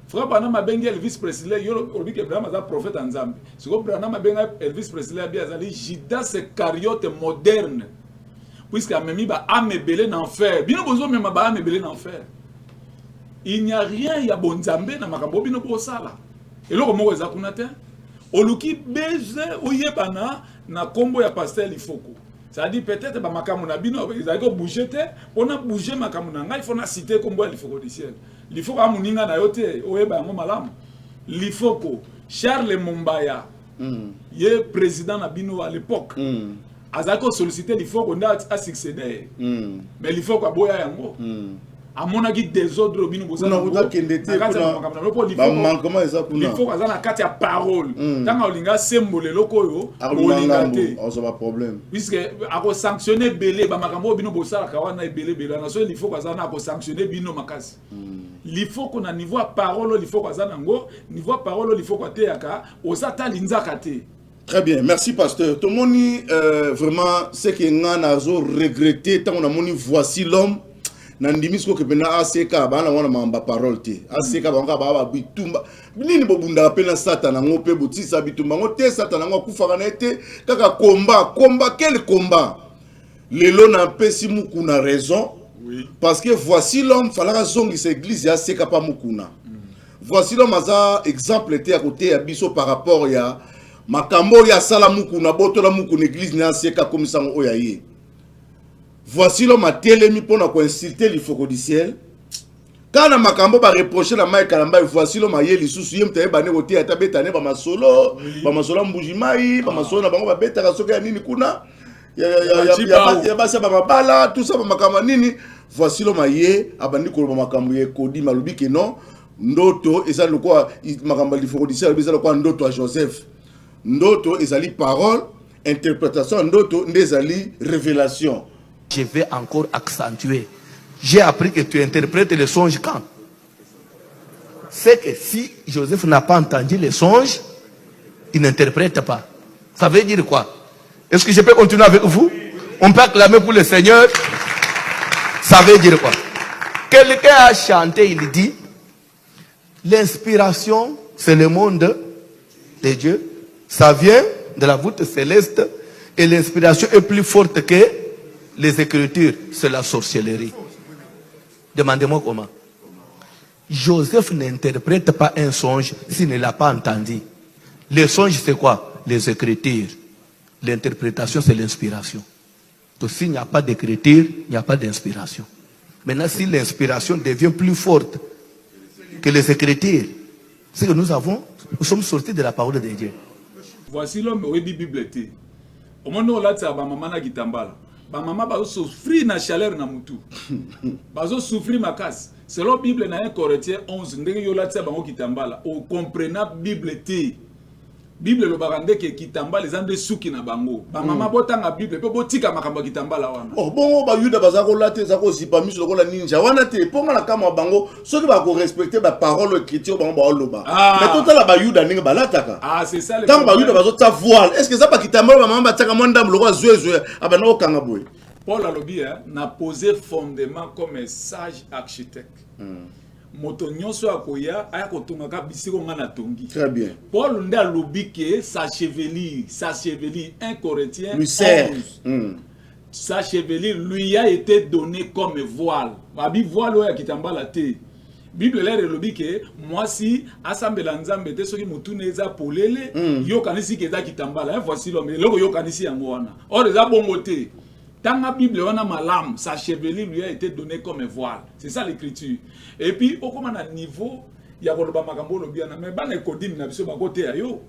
Frère Branham abengi Elvis Presley, yo obi ke Branham za prophète en Nzambe. Siko Branham abenga Elvis Presley abi azali Judas Iscariote moderne. Puisque amemi ba amebele na enfer. Bino bozo mema ba amebele na enfer. Il n'y a rien ya bonzambe na makambo bino bosala. Eloko moko eza kuna te. Oluki beze oyebana na kombo ya pasteur Lifoko. Ça dit peut-être ba makamu na bino ils ko bouger te, on a bougé makamu na ngai, il faut na citer kombo ya Lifoko du ciel. Lifoko amuninga na yote oyeba ngo malamu. Lifoko Charles Mumbaya. Ye président na bino à l'époque. Azako solliciter Lifoko nda a succéder. Mais Lifoko aboya yango. Amonaki désordre bino bozana kuna kendete kuna manquement eza kuna il faut azana kati ya parole tanga olinga sembole lokoyo olinga te on pas problème puisque ako sanctionner belé ba makambo bino bosala kawana belé na so il faut azana ako sanctionner bino makasi il faut qu'on a niveau parole il faut azana ngo niveau parole il faut ko teaka osata linzaka te. Très bien, merci pasteur. Tout le monde vraiment c'est que ngana zo regretter tant on a moni voici l'homme. Nandimisko ke pena aseka bana wana mamba parole te aseka banga baba bitumba nini bobunda pena satana ngope botisa bitumba ngote satana ngokufaka na ete kaka combat quel combat lelo na pesi mukuna raison parce que voici l'homme falaka zongi cette église ya seka pa mukuna voici l'homme aza exemple te à côté ya biso par rapport ya makambo ya sala mukuna botola mukuna église na seka comme ça oyaye. Voici l'homme a télémi pour nous insulter l'Ifoko du ciel. Quand on makambo ba reprocher la Mike Kalambai, voici l'homme a yeli susu yem taye bane wote ata betane ba masolo mbujimai, ba masolo na bango ba beta soka nini kuna. Ya basa ba mabala, tout ça ba makamba nini. Voici l'homme a ye abandi ko ba makambo ye kodi malubi ke non. Ndoto eza lokwa makambo l'Ifoko du ciel eza lokwa ndoto a Joseph. Ndoto ezali parole, interprétation ndoto ndezali révélation. Je vais encore accentuer. J'ai appris que tu interprètes les songes quand? C'est que si Joseph n'a pas entendu les songes, il n'interprète pas. Ça veut dire quoi? Est-ce que je peux continuer avec vous? On peut acclamer pour le Seigneur. Ça veut dire quoi? Quelqu'un a chanté, il dit, l'inspiration, c'est le monde de Dieu. Ça vient de la voûte céleste et l'inspiration est plus forte que les Écritures, c'est la sorcellerie. Demandez-moi comment. Joseph n'interprète pas un songe s'il ne l'a pas entendu. Le songe, c'est quoi? Les Écritures. L'interprétation, c'est l'inspiration. Donc s'il n'y a pas d'écriture, il n'y a pas d'inspiration. Maintenant, si l'inspiration devient plus forte que les Écritures, c'est que nous sommes sortis de la parole de Dieu. Voici l'homme au Bible. Au moment où on a dit maman na gitambala. Ba maman bazo souffrir na chaleur na mutu. Bazo souffrir makas. Selon Bible na 1 Corinthiens 11 ndenge yo la tsa bango kitambala. O comprena Bible te. Bible lo barande ke kitambala les ande suki na bango. Ba maman botanga Bible pe botika makambo kitambala wana. Oh bongo ba yuda bazako la te zako zipa miso lokola ninja wana te ponga na kama bango soki ba ko respecter ba parole écriture bango ba oloba. Mais total la ba yuda ninga balataka. Ah c'est ça le tant ba yuda bazo ta voile. Est-ce que ça pas kitambala ba maman bataka mondam lokwa zwe abana okanga boy. Paul Alobi n'a posé fondement comme un sage architecte. Moto nyonso akoya aya kotongaka bisiko ngana tongi. Très bien. Paul nda lobi ke sa chevelure 1 Corinthiens 11. Sa chevelure lui a été donnée comme voile. Babi voile oya kitambala te. Bible là lobi ke moi si asambela nzambe te soki mutune eza polele yo kanisi ke za kitambala. Voici l'homme loko yo kanisi yango wana. Or eza bongo te. Dans la Bible, on a malam, sa chevelure lui a été donnée comme un voile. C'est ça l'écriture. Et puis, au comment à niveau, il y a Boloba Makambo Lobiana, mais ban ekodim na biso bakote ayo.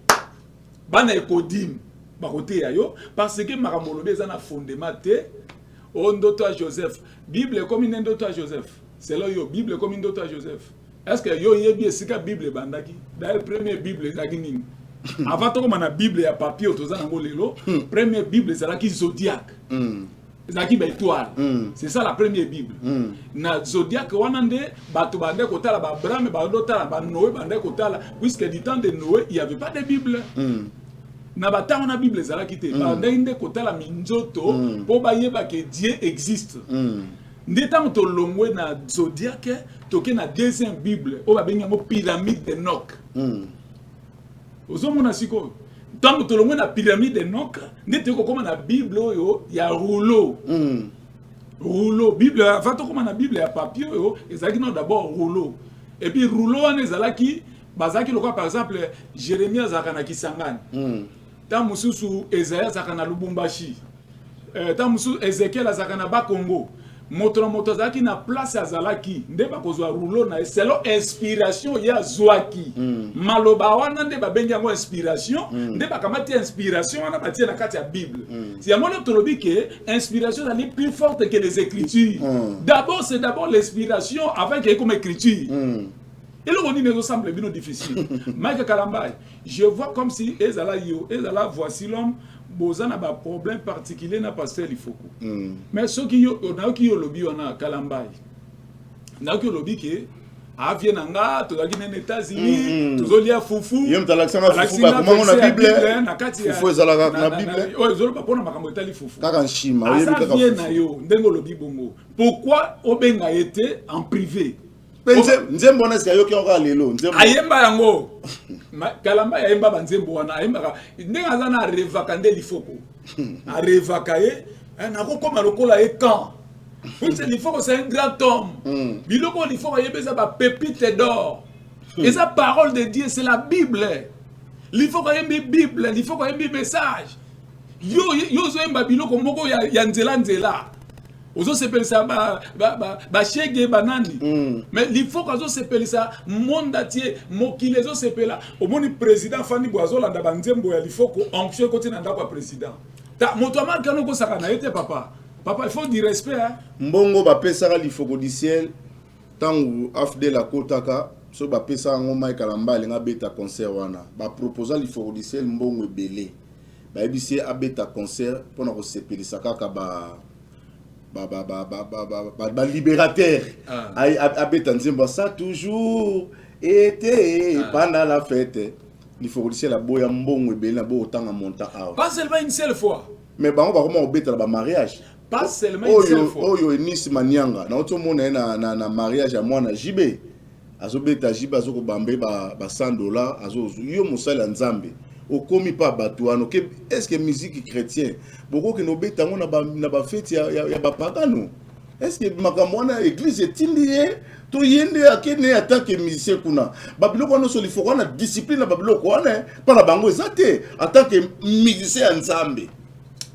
Ban ekodim bakote ayo parce que Makambo Lobi est un fondement te. On doto à Joseph. Bible comme une doto à Joseph. C'est là yo Bible comme une doto à Joseph. Est-ce que yo yebi esika Bible bandaki? D'ailleurs première Bible ezaki nini? Avant to comme na Bible ya papier otoza nango lelo, première Bible ezalaki zodiaque. C'est ça la première Bible. Na zodiaque wanande bato bande kotala ba Abraham ba ndotala ba Noé bande kotala puisque du temps de Noé il y avait pas de Bible. na batanga na Bible ezala kité ba ndenge kotala minzoto po bayeba que Dieu existe ndé tant to longwe na zodiaque toke na deuxième Bible o ba benga mo pyramide d'Enoch ozomona siko tant to longwe na pyramide d'Enoch ndé te ko koma na Bible oyo ya rouleau rouleau Bible avant to koma na Bible ya papier oyo ezaki no d'abord rouleau et puis rouleau wana ezalaki bazaki lokwa par exemple Jérémie azaka na Kisangani ta mususu Esaïe azaka na Lubumbashi ta mususu Ézéchiel azaka na Bakongo moto azaki na place azalaki nde bakozwa rouleau na selon inspiration ya zwaki maloba wana nde babengi yango inspiration nde bakamati inspiration wana batie na kati ya Bible si ya mono tolobi que inspiration est plus forte que les écritures d'abord c'est d'abord l'inspiration avant qu'il y ait comme écriture. Et le roni ne semble bien difficile. Mike Kalambai, je vois comme si ezala voici l'homme, boza na ba problème particulier na pasteur Lifoko. Mais ceux qui na qui yo lobby on a Kalambai. Na qui lobby que avien nanga to dagi na États-Unis, to zolia fufu. Yem talaxanga fufu ba comment na Bible na kati fufu ezala na Bible. Oh ezolo ba pona makambo etali fufu. Kaka nshima, yebi kaka fufu. Na yo ndengo lobby bongo. Pourquoi obenga été en privé? Nzembo na siyo ki onka lelo nzembo ayemba yango Kalamba ayemba banzembo wana ayemba ndenga zana revaka nde Lifoko a revaka ye na ko koma lokola e quand Lifoko c'est un grand homme biloko Lifoko yebeza ba pépite d'or et sa parole de Dieu c'est la Bible Lifoko yembi Bible Lifoko yembi message yo zo yemba biloko moko ya nzela ozo sepelisa ba shege banani mais il faut qu'azo sepelisa monde atier mokile zo sepela omoni président Fani Boazo landa banzembo ya Lifoko onction côté na ndako président ta moto amarka no ko saka na été papa il faut du respect hein mbongo ba pesaka Lifoko du ciel tangu afde la kotaka so ba pesa ngoma Kalamba lenga beta concert wana ba proposer Lifoko du ciel mbongo ebele ba ebisi abeta concert pona ko sepelisa kaka libérateur abeta nzembo ça toujours été pendant la fête il faut dire la boya mbongo ebele na bo tanga monta pas seulement une seule fois mais ba comment obeta la mariage pas seulement une seule fois oyo Enis Manyanga na oto mona na mariage à mwana Jibe azobeta Jibe azoko bambe ba $100 azo yo mosala nzambe okomi pa batuano que est-ce que musique chrétien beaucoup que no betango na ba fête ya ba pagano est-ce que makamona église etindie to yende akene attaque que musicien kuna babiloko no soli faut na discipline na babiloko wana pa na bango ezate attaque que musicien ensemble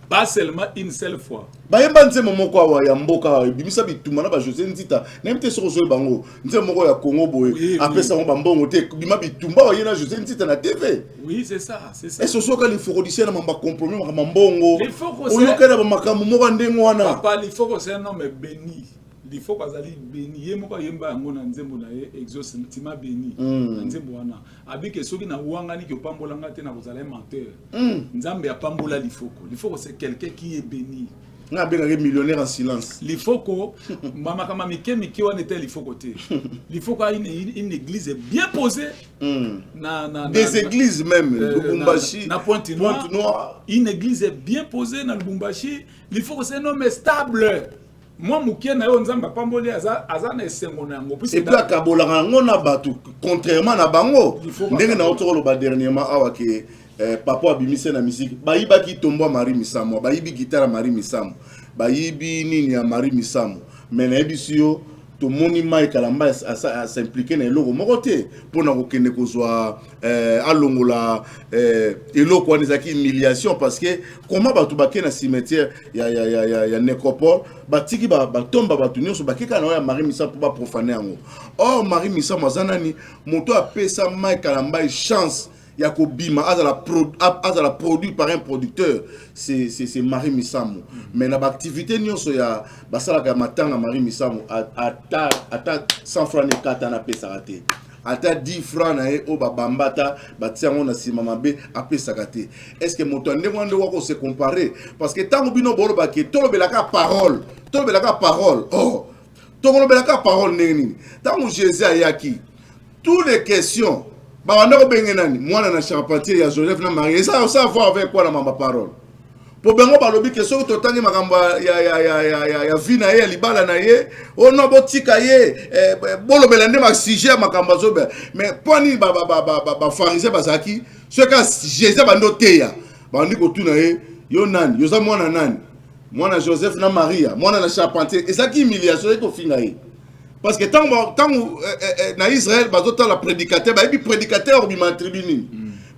pas seulement une seule fois bayemba nzembo moko awa ya mboka bimisa bituma na ba José Nzita nemte soko zo bango nzembo moko ya Congo boye apesa ngo bambongo te bima bitumba wa yena José Nzita na TV oui c'est ça est-ce soka li fokodicien na mamba compromis mamba mbongo oyokela ba makambo moko ndengo wana papa il faut que c'est un homme béni il faut qu'azali béni ye moko yemba yango na nzembo na ye exauce tima béni na nzembo wana abike soki na wangani ki opambolanga te na kozala menteur nzambe ya pambola Lifoko c'est quelqu'un qui est béni na benga millionnaire en silence Lifoko mama kama miki wana était Lifoko te Lifoko a une église bien posée des églises même Lubumbashi na Pointe-Noire une église bien posée na Lubumbashi Lifoko c'est un homme stable moi mukie na yo nzamba pamboli azana esengo na yango et puis akabola ngona batu contrairement na bango ndenge na otolo ba dernièrement awa ke papa abimise na musique bayiba ki tombo Marie Misamo bayibi guitare Marie Misamo bayibi nini ya Marie Misamo mais na ebisio to moni Mike Kalamba a s'impliquer na eloko moko te pona ko kende kozwa alongola eloko wana zaki humiliation parce que comment batu bakena na cimetière ya nécropole batiki ba tomba batu nyonso bakeka na ya Marie Misamo pour ba profaner yango or Marie Misamo azanani moto apesa Mike Kalamba chance Yako Bima, azala produit par un producteur, c'est Marie Misamo. Mais dans l'activité, nous sommes basala matanga Marie Misamo, ata 100 francs ne kata na pesarate. Ata 10 francs na e o babambata, batiango na simamabe a pesarate. Est-ce que mon tonne ne wako se comparer? Parce que tant que bino bolo baki, tolo belaka parole, oh, tolo belaka parole neni. Tant que Jésus ayaki, toutes les questions Bawanda ko benge nani mwana na charpentier ya Joseph na Marie ça a voir avec quoi la mamba parole pour bengo balobi ke so totangi makambo ya vie na ye ya libala na ye ono botika ye bolobela nde ma sujet makambo zobe mais poni ba pharisien bazaki ce ka Jésus bando teya bandi ko tuna ye yo nani yo za mwana nani mwana Joseph na Maria mwana na charpentier et ça qui humiliation ko finga ye. Parce que tant na Israël bazota la prédicateur ba bi prédicateur bima tribune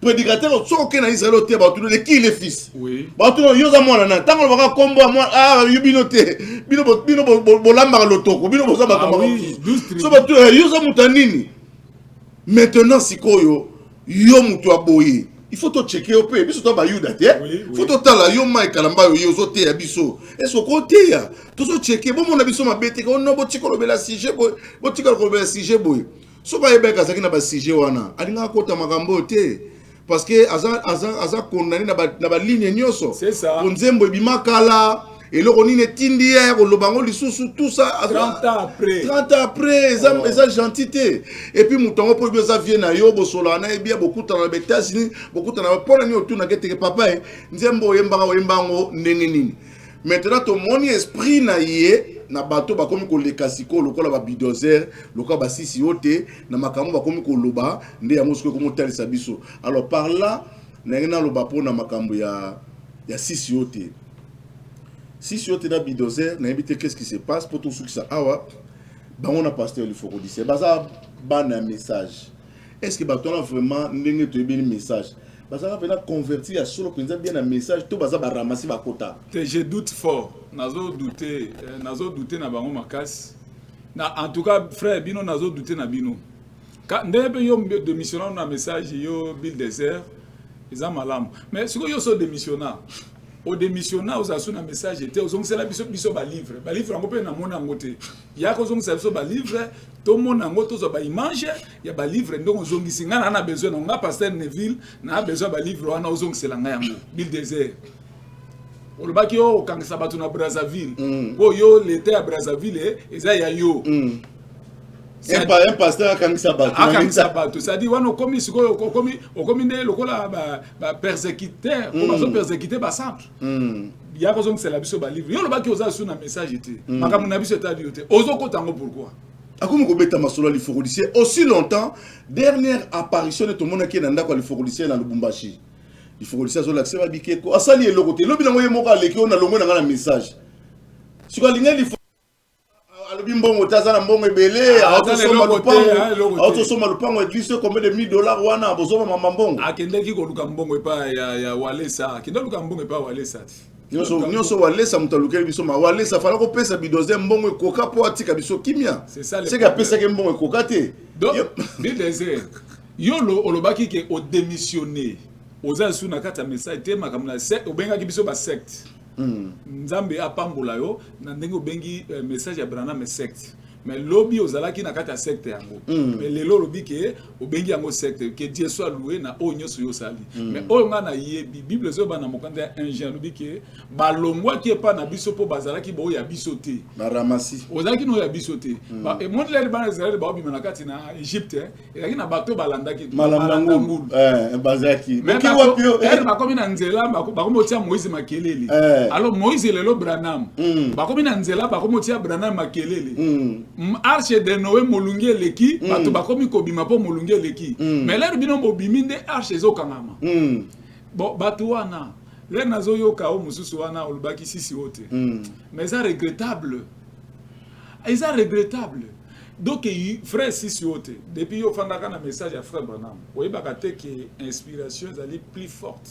prédicateur so que na Israël ote ba tout les qui les fils oui ba tout yo za mona na tant ba kombo moi ah bino te bino bolamba lotoko bino boza ba kama so ba tout yo za mutanini maintenant sikoyo yo mutu aboye il faut to checker au peu biso to ba yuda te faut to tala yo mai kalamba yo zo te ya biso est-ce que côté ya to so checker bon mona biso mabete ko no bo tikolo bela sujet bo tikolo ko bela sujet boy so ba yebeka sakina ba sujet wana alinga kota makambo te parce que aza condamné na ba ligne nyoso c'est ça konzembo bimakala et le ronine tindi hier au lobango lisusu tout ça 30 ans après ça gentillité et puis mutongo po bien ça vient na yo bo solana et bien beaucoup dans les États-Unis beaucoup dans pona ni autour na kete papa nzembo yembango ndenge nini maintenant to moni esprit na ye na bato ba komi ko lekasiko lokola ba bidozer lokola ba sisi yote na makambo ba komi ko loba nde ya mosuko ko motalisa biso alors par là na ngena loba po na makambo ya sisi yote. Si sur tes bidozer, n'invite qu'est-ce qui se passe pour tout ce qui ça awa, on a pasteur il faut dire c'est ça ban un message. Est-ce que bato là vraiment n'engue te bien message? Parce que venir convertir à solo pour bien un message tout baza ba ramasser ba kota. Je doute fort. Nazo douter na bango makas. Na en tout cas frère bino nazo douter na bino. Quand ndebe yo de missionnaire na message yo Bill Désert, ils ont malam. Mais ce que yo so de missionnaire au démissionnaire aux assuns un message était aux c'est la biso ba livre en peu na mona ngote ya ko zongi biso ba livre to mona ngoto zo ba image ya ba livre ndongo zongi singa na besoin nga pasteur Neville na besoin ba livre wana ozongi c'est la nga yango Bill Désert o le baki yo kangisa batu na Brazzaville ko yo l'été à Brazzaville eza ya yo un pasteur kangisa batu ça dit wana komi siko komi ne lokola ba persécuteur ko bazo persécuter ba centre ya ko zongi c'est la biso ba livre yo le baki oza sur na message était makamu na biso ta diote ozo kotango pourquoi akomi ko beta masolo li forodicien aussi longtemps dernière apparition de tout monde qui nanda ko li forodicien na Lubumbashi il forodicien zo l'accès ba bikeko asali eloko te lobi na ngoye moko aleki ona longo na ngana message siko lingi alobi mbongo tazana mbongo ebele autosoma lupango église combien de $1000 wana bozoma mama mbongo akendeki ko luka mbongo epa ya Walesa akenda luka mbongo epa Walesa nyonso Walesa mutalukeli biso ma Walesa fala ko pesa bidoze mbongo ekoka po atika biso kimia c'est que pesa ke mbongo ekoka te Bill Désert yo lo olobaki ke o démissionner oza suna kata message te makamna secte obenga ki biso ba secte Nzambe apambola yo na ndenge obengi message ya Branham secte mais lobby ozalaki na kata secte yango mais lelo lobi ke obengi yango secte que Dieu soit loué na onyo yo sali mais oyo nga na yebi bible zo bana mokanda 1 Jean lobi ke balongwa ki pa na biso po bazalaki bo ya biso te na ramasi ozalaki no ya biso te ba e monde le bana Israël ba obi na kati na Égypte ezalaki na bato balandaki malandangu bazaki mais wapio ba komi na nzela ba komi tia Moïse makelele alors Moïse lelo Branham ba komi na nzela ba komi tia Branham makelele arche de Noé molungi eleki bato bakomi kobima po molungi eleki mais lero bino bobimi nde arche ezokangama bon bato wana le nazo yoka o mususu wana olubaki sisi wote mais ça regrettable donc frère sisi wote depuis yo fandaka na message à frère Branham oyebaka te que inspiration ezali plus forte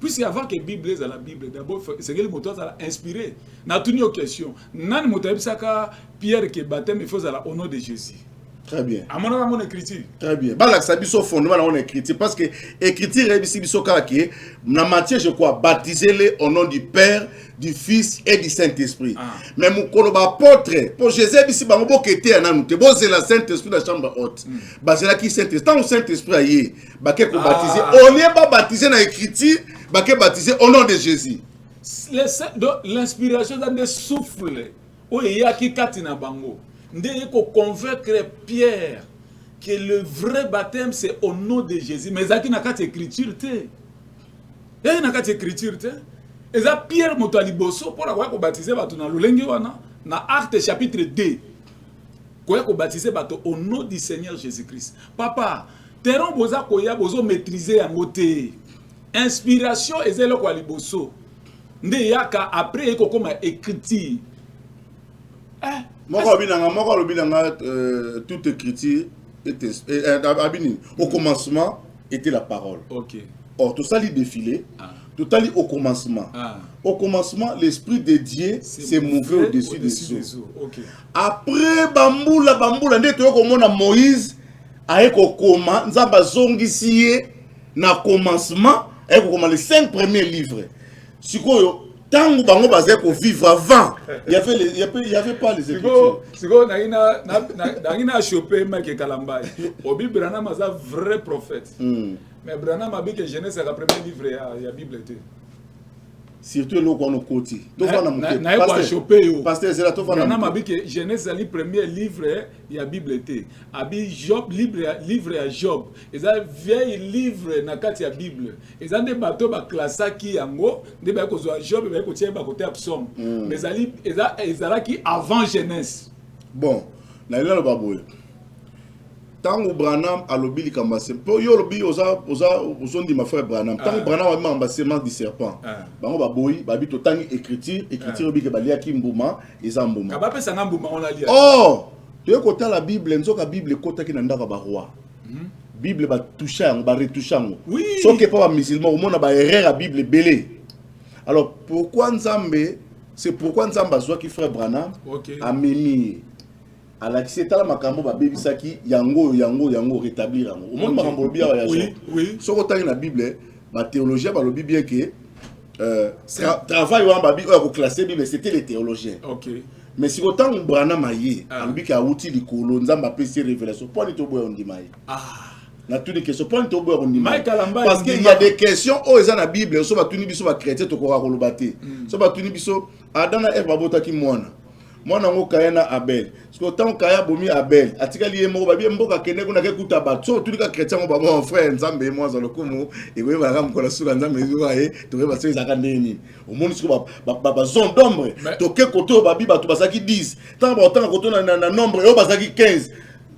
puisque avant que Bible est à la Bible d'abord c'est que le moteur ça inspiré na tuni aux questions nani motabisaka Pierre que baptême il faut ça au nom de Jésus très bien à mon écriture très bien balak ça biso fondement on écriture parce que écriture est biso kala ki na Matthieu je crois baptiser les au nom du Père du Fils et du Saint-Esprit mais mukolo ba apôtre pour Jésus bisi bango bokete na nous te boze la Saint-Esprit dans la chambre haute basela ki Saint-Esprit tant Saint-Esprit aye ba ke ko baptiser on est pas baptiser na écriture ba ke baptiser au nom de Jésus l'inspiration dans des souffles o ya ki katina bango nde ko convaincre Pierre que le vrai baptême c'est au nom de Jésus. Mais ça qui n'a qu'à écriture té. Et n'a qu'à écriture té. Et ça Pierre Motaliboso pour avoir baptisé bato na lolenge wana na Actes chapitre 2. Koya baptisé bato au nom du Seigneur Jésus-Christ. Papa, terrain boza koya bozo maîtriser yango té. Inspiration ezelo kwa liboso. Nde yaka après eko koma écriture. Toute écriture était au commencement était la parole. OK. Or tout ça lui défilé. Tout ça lui au commencement. Au commencement l'esprit de Dieu s'est mouvé au-dessus des eaux. OK. Après bamboula nde to komona Moïse aeko koma nzamba zongisi na commencement aeko koma les 5 premiers livres. Sikoyo tant bango bazé ko vivre avant, il y avait pas les écritures. Siko na chopé mec Kalambai. Obi Branham a un vrai prophète. Mais Branham a dit que Genèse c'est le premier livre il y a Bible té. Surtout le qu'on côté. Pasteur c'est là to Branham a dit que Genèse c'est le premier livre il y a Bible té. Abi Job livre à Job. Et ça vieil livre na kati ya Bible. Et ça des bateaux ba classa qui yango, des ba ko zo Job ba ko tie ba côté Psaume. Mais ça ezala qui avant Genèse. Bon, na ila lo baboy. Tango Branham a lobby kambase. Po yo lobby oza ndi ma frère Branham. Tango Branham a mis embassement du serpent. Bango baboy, babi to tangi écriture lobby ke balia ki mbuma eza mbuma. Ka ba pesa nga mbuma on a lire. Oh, tu es côté la Bible, nzoka Bible kota ki na ndaka ba roi. Bible ba toucher, ba retoucher. Oui. Sauf que pas musulman, au monde ba erreur la Bible belé. Alors pourquoi Nzambe, c'est pourquoi Nzamba soit qui frère Branham a mimi à la qui la makambo ba bebisaki yango rétablir yango. Au monde makambo bien ya oui, oui. So ko tangi na Bible, ba théologien ba lobi bien que travail wa ba Bible ko classer Bible, c'était les théologiens. OK. Mais si autant Branham aye, alobi ka outil likolo Nzamba pesi révélation, pour ni to boy on dimaye. Na toutes les questions, pour ni to boy on dimaye. Parce qu'il y a des questions oh eza na Bible, so ba tuni biso ba chrétien to ko kolobate. So ba tuni biso Adana Eva botaki mwana. Mwana ngo kaya na Abel. Parce que autant kaya bomi Abel, atikali ye moko ba bien mboka kende kuna ke kuta ba. So tous les chrétiens ba mon frère Nzambe moi za lokumu et we ba kam kola sura Nzambe zuwa e to ba so za kandeni. Au monde siko ba zone d'ombre. To ke koto ba bi ba to basaki 10. Tant ba autant koto na nombre yo basaki 15.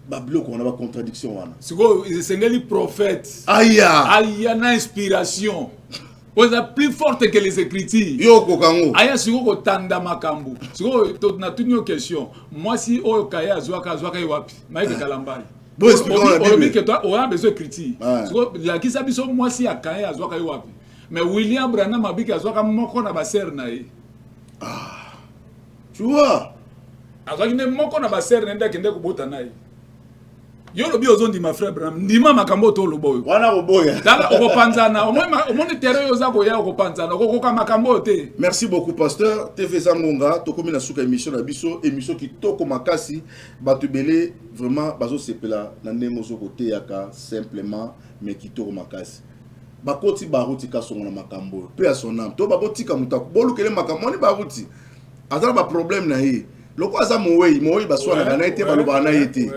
Ba bloko on a ba contradiction wana. Siko sengeli prophète. Aya na inspiration. On est plus forte que les écritures. Yo kokango. Aya siko ko tanda makambu. Siko to na tuni yo question. Moi si o kaya zwaka wapi. Maïke Kalambari. Bon expliquons la Bible. Que toi on a besoin d'écriture. Siko la kisa biso moi si akaya zwaka wapi. Mais William Branham abika zwaka moko na baser na ye. Tu vois? Azaki ne moko na baser nenda kende ko bota na ye. Yo lobi ozondi ma frère Branham ndima makambo to loboyo wana oboya dala okopanzana omoni terre yo za koya okopanzana okokoka makambo te. Merci beaucoup pasteur TV Zangonga tokomi na suka émission na biso émission qui toko makasi batu belé vraiment bazo sepela na ndemo zo côté yaka simplement mais qui toko makasi bakoti baruti kasonga na makambo pe à son âme to babotika mutako bolukele makambo ni baruti azala ba problème na ye loko aza moyi baswana na été baloba na été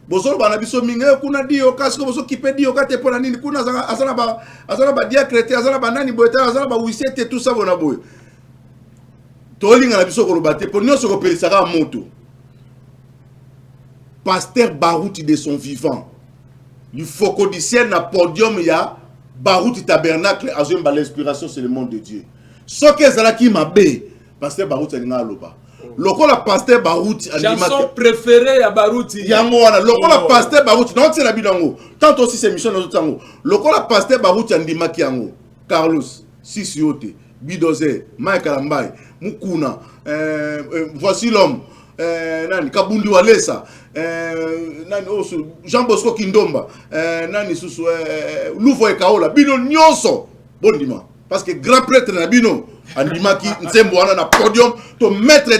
bozo bana biso minge kuna dio kasiko bozo kipe dio kate pona nini kuna azana ba diacrété azana ba nani boeta azana ba wisete tout ça bona boy tolinga na biso ko lobate pour nyonso ko pelisaka moto pasteur Barouti de son vivant du focodiciel na podium ya Barouti tabernacle azomba l'inspiration c'est le monde de Dieu ce que zala ki mabe pasteur Barouti alinga loba lokola pasteur Barouti chanson préférée à Barouti yango wana lokola pasteur Barouti non c'est la bilango tant aussi ces missions dans tango lokola pasteur Barouti andimaki yango Carlos Sisiote Bidoze Mike Kalambai Mukuna voici l'homme nani Kabundi Walesa nani oso Jean Bosco Kindomba nani susu Louvre Ekaola bino nyonso bondima parce que grand prêtre na bino andimaki nsembo wana na podium to mettre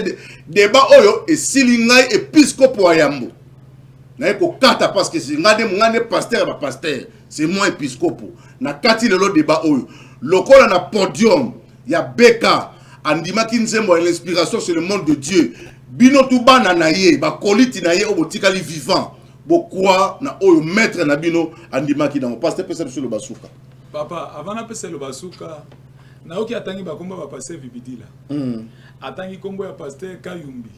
débat oyo et silingai épiscope wa yambo na eko kata parce que c'est ngane pasteur ba pasteur c'est moi épiscope na kati le débat oyo lokola na podium ya beka andimaki nsembo l'inspiration sur le monde de Dieu bino tu bana na ye ba koliti na ye obotikali vivant bokwa na oyo maître na bino andimaki nango pasteur pesa biso le basuka papa avant na pesa le basuka na oki atangi bakomba ba pasteur Vibidila atangi kombo ya pasteur Kayumbi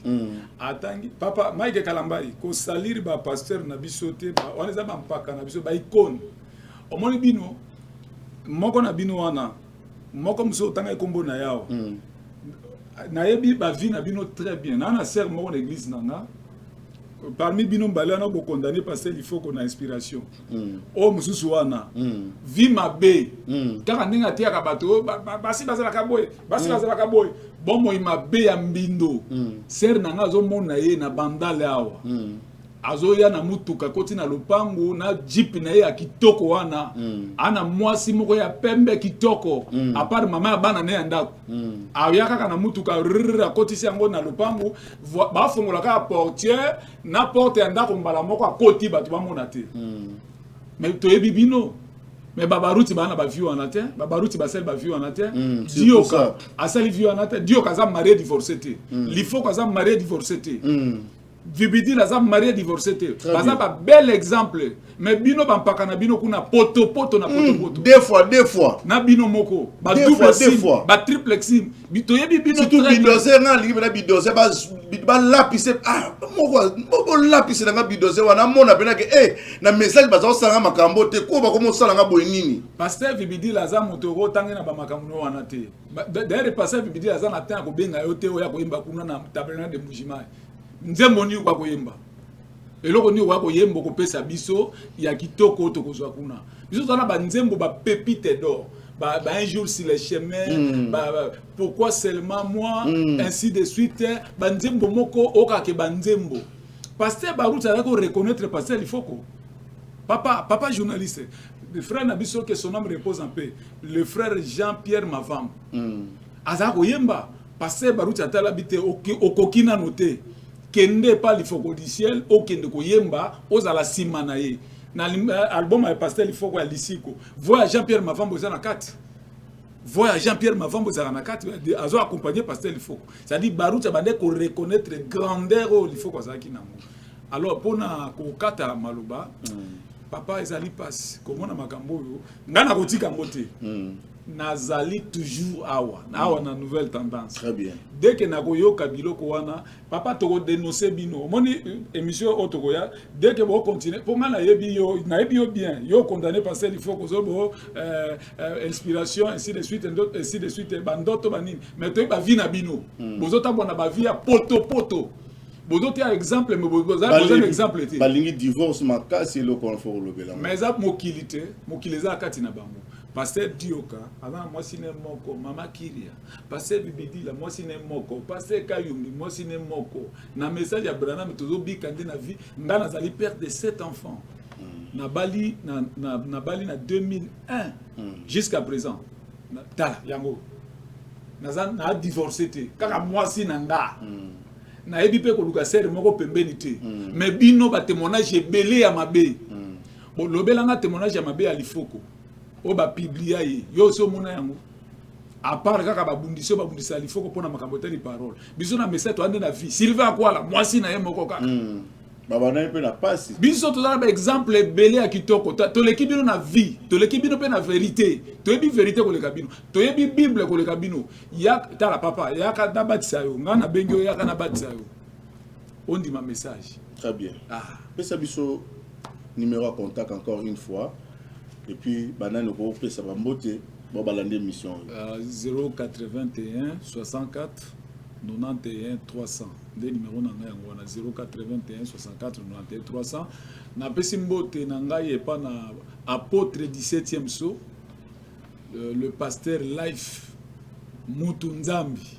atangi papa Mike Kalambai ko salir ba pasteur na biso te on les a ba mpaka na biso ba icône omoni bino moko na bino wana moko muso tanga kombo na yao na yebi ba vie na bino très bien na sert moko na église nanga parmi bino mbala na bo condamné parce qu'il faut qu'on a inspiration o mususu wana vie mabe kaka ninga tia ka bato basi bazala ka boy basi bazala ka boy bon moi mabe ya mbindo ser nanga zo mona ye na bandale awa azo ya na mutuka koti na lopango na jeep na ye ya kitoko wana ana mwasi moko ya pembe kitoko apart mama ya bana ne ya ndako aya kaka na mutuka rrrra koti si yango na lopango ba fongola ka portière na porte ya ndako mbala moko akoti bato bamona te mais toyebi bino mais babaruti bana ba vie wana te babaruti basel ba vie wana te dioka asali vie wana te dioka za marié divorcé te lifo ka za marié divorcé te Vibidi la za marié divorcé te baza ba bel exemple mais bino ba mpaka na bino kuna poto na poto deux fois na bino moko ba double sim ba triple sim bito yebi bino surtout bidoze na lingi na bidoze ba lapise moko lapise na bidoze wana mona pena ke na message baza osanga makambo te ko ba komo sala nga boy nini pasteur Vibidi la za motoro tangi na ba makambo wana te d'ailleurs pasteur Vibidi la za na temps ko benga yo te oya ko imba kuna na tabernacle de Mujimai nzembo ni kwa koyemba eloko ni kwa koyemba ko pesa biso ya kitoko to kozwa kuna biso tana ba nzembo ba pépite d'or ba un jour sur les chemins pourquoi seulement moi ainsi de suite ba nzembo moko oka ke ba nzembo pasteur Baruta la ko reconnaître pasteur il faut ko papa journaliste le frère Nabiso que son âme repose en paix le frère Jean-Pierre Mavam aza koyemba pasteur Baruta tala bité okokina noté kende pas il faut qu'au ciel au kende koyemba ozala simana ye na album ya pasteur il faut ko alisiko voya Jean-Pierre Mavambo za na 4 voya Jean-Pierre Mavambo za na 4 azo accompagner pasteur il faut ça dit Baruta bande ko reconnaître grandeur il faut ko za kinango alors pona ko kata maloba papa ezali passe komona makambo yo ngana kotika ngote nazali toujours awa na nouvelle tendance très bien dès que nakoyoka biloko wana papa toko dénoncer bino moni émission otokoya dès que bo continuer pour nga na yebi yo bien yo condamné parce qu'il faut que zo inspiration ainsi de suite bandoto banini mais to ba vie na bino bozota bona ba vie ya poto bozote exemple mais bozo exemple te balingi divorce makasi le confort le bela mais za mokileza kati na bango pasteur Dioka avant moi sine moko mama Kiria pasteur Bibidila moi sine moko pasteur Kayumbi moi sine moko na message ya Branham tozo bikande na vie ngana zali père de 7 enfants na Bali na 2001 jusqu'à présent tala yango na divorcé te kaka moi sinanga na yebi pe ko luka ser moko pembeni te mais bino ba témoignage belé ya mabe bon lobelanga témoignage ya mabe ya lifoko o ba publier ye yo so mona yango à part kaka ba bundisio ba bundisa lifoko pona makambo tali parole biso na message to ande na vie Sylvain Akwala moi si na ye moko kaka baba na pe na passe biso to ba exemple belé ya kitoko to l'équipe na vie to l'équipe pe na vérité to yebi vérité ko le kabino to yebi bible ko le kabino ya tala papa ya ka na batisa yo ngana bengyo ya ka na batisa yo on dit ma message très bien pesa biso numéro à contact encore une fois et puis banane ko pesa ba mbote bo balande mission 081 64 91 300 des numéros na ngai yango na 081 64 91 300 na pesi mbote na ngai epa na apôtre 17e so le pasteur Life Mutunzambi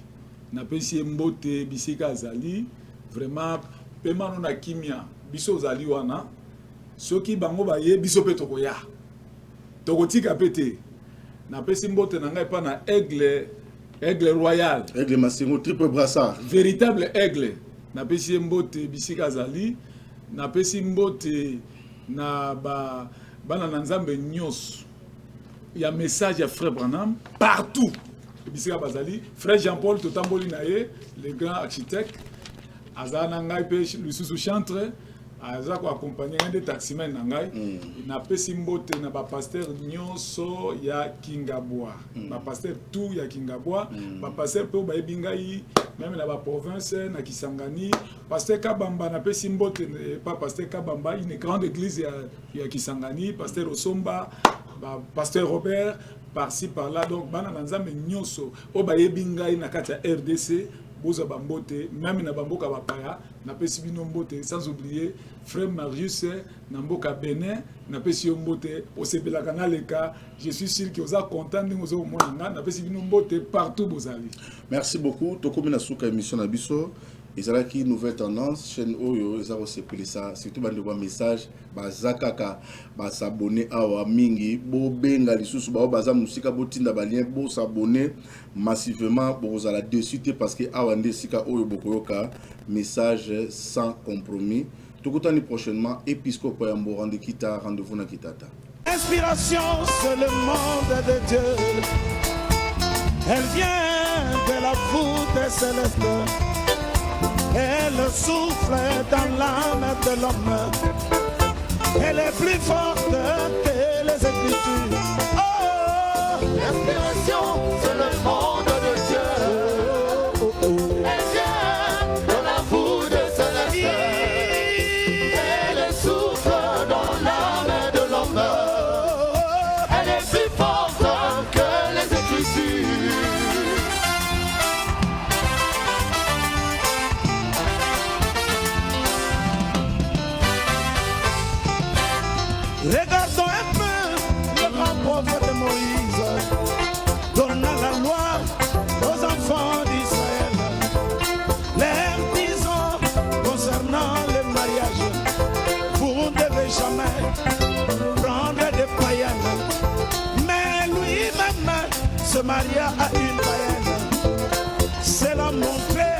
na pesi mbote bisika azali vraiment pemano na kimia biso zali wana soki bango baye biso pe tokoya tokotika pete na pesi mbote na ngai pa na aigle royal aigle masingo triple brassard véritable aigle na pesi mbote bisika zali na pesi mbote na bana na nzambe nyos ya message ya frère Branham partout bisika bazali frère Jean-Paul Totamboli na ye le grand architecte azana ngai pe lisusu chantre aza accompagner un des taximen na ngai na pesi mbote na ba pasteur nyonso ya Kingabwa ba pasteur tout ya Kingabwa ba pasteur pe ba ebingai même na ba province na Kisangani pasteur Kabamba na pesi mbote pas pasteur Kabamba une grande église ya Kisangani pasteur Osomba ba pasteur Robert par-ci par-là donc bana nzambe nyonso o ba ebingai na kati ya RDC boza bambote même na bamboka bapaya na pesi bino mbote sans oublier frère Marius na mboka Benin na pesi mbote osebelaka na leka je suis sûr que vous êtes content de nous omona na pesi bino mbote partout bozali. Merci beaucoup tokomi na suka émission na biso ezalaki nouvelle tendance chaîne oyo ezako sepelisa surtout bande kwa message bazakaka basabone awa mingi bo benga lisusu ba baza musika botinda balien bo s'abonner massivement bozala dessus parce que awa ndesika oyo bokoyoka message sans compromis tokutani prochainement épiscope ya Mborande Kita rendez-vous na Kitata. Inspiration c'est le monde de Dieu, elle vient de la voûte céleste. Elle souffle dans l'âme de l'homme. Elle est plus forte que les Écritures. Oh, l'inspiration, c'est le monde de Dieu. Elle vient de la voûte céleste. Elle souffle dans l'âme de l'homme. Elle est plus forte que les Écritures. regardons un peu le grand prophète Moïse, donnant la loi aux enfants d'Israël, leur disant concernant le mariage, vous ne devez jamais prendre des païennes. Mais lui-même se maria à une païenne. C'est là montrer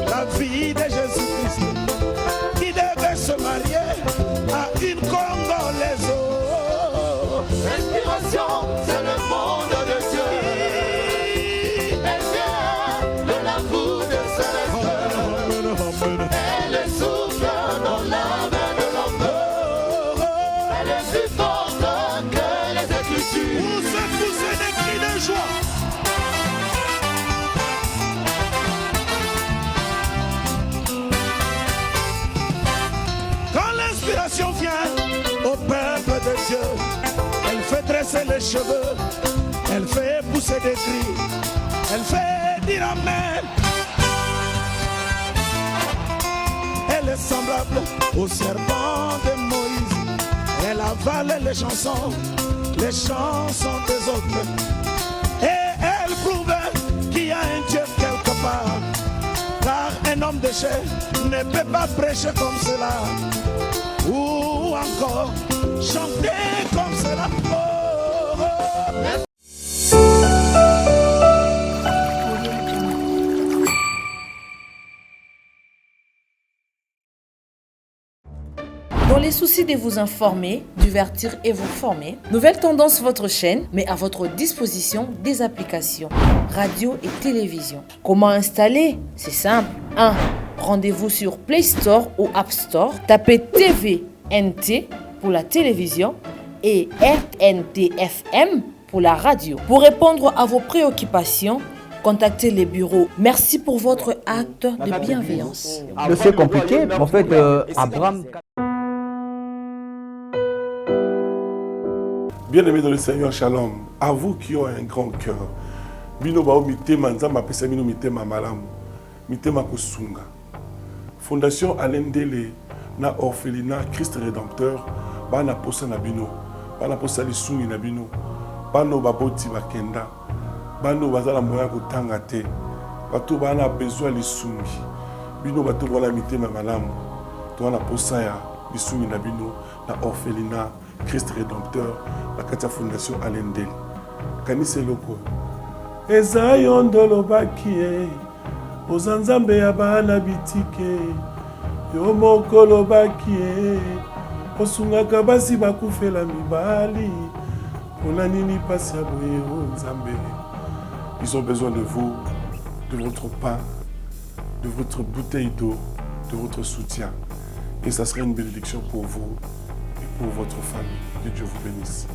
la vie de Jésus-Christ, qui devait se marier à une Congolaise. L'inspiration, c'est le monde de Dieu. Elle vient de la voûte céleste. Elle souffle dans l'âme de l'homme. Elle est plus forte que les Écritures. Poussez des cris de joie. Quand l'inspiration vient au peuple de Dieu, elle fait dresser les cheveux, elle fait pousser des cris, elle fait dire amen. Elle est semblable au serpent de Moïse, elle avale les chansons des autres. Et elle prouve qu'il y a un Dieu quelque part, car un homme de chair ne peut pas prêcher comme cela, ou encore chanter comme cela. Oh, oh. Dans les soucis de vous informer, divertir et vous former, Nouvelle Tendance votre chaîne met à votre disposition des applications, radio et télévision. Comment installer? C'est simple. 1. Rendez-vous sur Play Store ou App Store. Tapez TVNT pour la télévision et RNTFM pour la radio. Pour répondre à vos préoccupations, contactez les bureaux. Merci pour votre acte de bienveillance. C'est compliqué, mais en fait, Abraham... Bien-aimés dans le Seigneur, shalom. À vous qui ont un grand cœur, bino bao mitema nzamba pesa bino mitema malamu, mitema kosunga. Fondation Alain Dele na orphelinat Christ Rédempteur, bana posa na bino, bana posa lisungi na bino, bano baboti bakenda, bano bazala moya kotanga te, bato bana besoin lisungi, bino bato bana mitema malamu, to bana posa ya lisungi na bino na orphelinat Christ Rédempteur, la Katia Fondation Alain Dele. Kanise loko. Eza yondolo bakie, ozanzambe ya bana bitike, yo mokolo bakie, osungaka basi bakufela mibali, pona nini pasi ya boye o nzambe. Ils ont besoin de vous, de votre pain, de votre bouteille d'eau, de votre soutien. et ça sera une bénédiction pour vous et pour votre famille. Que Dieu vous bénisse.